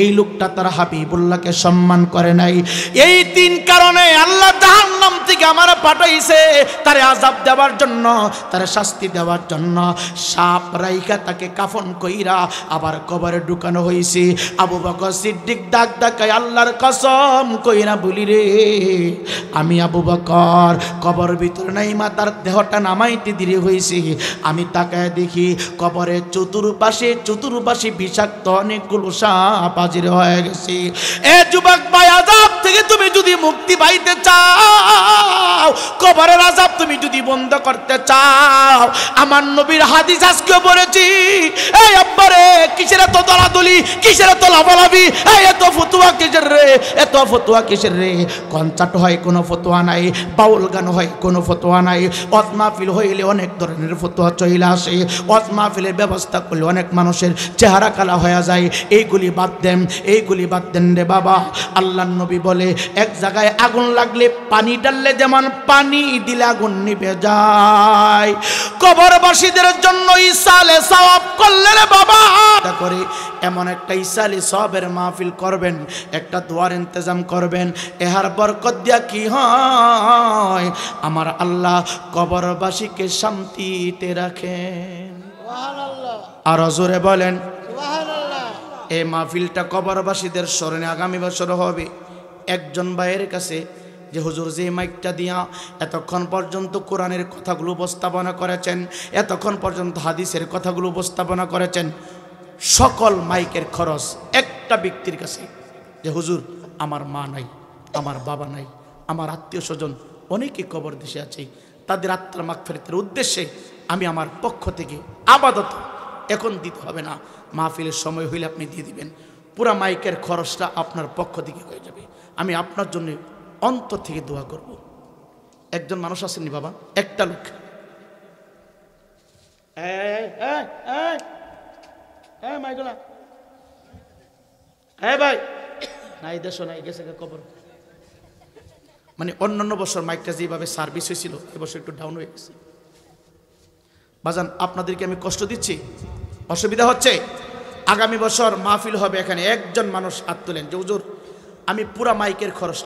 এই লোকটা তার হাবিবুল্লাহকে সম্মান করে নাই। এই তিন কারণে আল্লাহ জাহান্নাম থেকে আমার পাঠাইছে, তারে আযাব দেওয়ার জন্য, তারে শাস্তি দেওয়ার জন্য। সাপ রাইখা তাকে কাফন কইরা আবার কবরে ঢুকানো হয়েছে। আবু বকর সিদ্দিক ডাক ডাকায়, আল্লাহর কসম কইরা বলি রে, আমি আবু বকর কবর ভিতরে নাই, মাতার দেহটা নামাইতে দেরি হয়েছে, আমি তাকায় দেখি কবরের চতুর্পাশে বিষাক্ত অনেকগুলো সাপ হাজির হয়ে গেছে। এ যুবক ভাই, আযাব থেকে তুমি যদি মুক্তি পাইতে চাও, কবরের আযাব তুমি যদি বন্ধ করতে চাও, আমার নবীর হাদিস আজকে পড়েছি। এই আব্বারে, কিসের এত দলাদলি, কিসের এত লাফালাফি, এত ফতুয়া কিসের রে, এত ফতুয়া কিসের রে? কনসার্ট হয় কোনো ফতুয়া নাই, বাউল গান হয় কোনো ফতুয়া নাই, ওয়াজ মাহফিল হইলে অনেক ধরনের ফতুয়া চলে আসে, ওয়াজ মাহফিলের ব্যবস্থা করলে অনেক মানুষের চেহারা কালা হয়ে যায়। এইগুলি বাদ দেন, এইগুলি বাদ দেন রে বাবা। আল্লাহর নবী বলে বলে এক জায়গায় আগুন লাগলে পানি ডাললে যেমন পানি দিলে আগুন নিভে যায়, কবরবাসীদের জন্য ইসালে সওয়াব করলে রে বাবা করে এমন একটা ইসালে সওয়াবের মাহফিল করবেন, একটা দোয়ার ইন্তজাম করবেন, এহার বরকত দিয়া কি হয় আমার আল্লাহ কবরবাসীকে শান্তিতে রাখেন। সুবহানাল্লাহ। আর জোরে বলেন সুবহানাল্লাহ। এই মাহফিলটা কবরবাসীদের স্মরণে আগামী বছর হবে। একজন ভাইয়ের কাছে যে হুজুর যে মাইকটা দিয়া এতক্ষণ পর্যন্ত কোরআনের কথাগুলো উপস্থাপনা করেছেন, এতক্ষণ পর্যন্ত হাদিসের কথাগুলো উপস্থাপনা করেছেন, সকল মাইকের খরচ একটা ব্যক্তির কাছে যে হুজুর আমার মা নাই, আমার বাবা নাই, আমার আত্মীয় স্বজন অনেকে কবর দেশে আছে, তাদের আত্মার মাগফিরাতের উদ্দেশ্যে আমি আমার পক্ষ থেকে আপাতত এখন দিতে হবে না, মাহফিলের সময় হইলে আপনি দিয়ে দিবেন, পুরা মাইকের খরচটা আপনার পক্ষ থেকে হয়ে যাবে। আমি আপনার জন্য অন্তর থেকে দোয়া করব। একজন মানুষ আসেননি বাবা, একটা লোক, মাইকলা ভাই নাই দেশ নাই গেছে কবর, মানে অন্যান্য বছর মাইকটা যেভাবে সার্ভিস হয়েছিল এবছর একটু ডাউন হয়ে গেছে। বাজান আপনাদেরকে আমি কষ্ট দিচ্ছি, অসুবিধা হচ্ছে? আগামী বছর মাহফিল হবে, এখানে একজন মানুষ হাত তোলেন যে হুজুর আমি পুরা মাইকের খরচ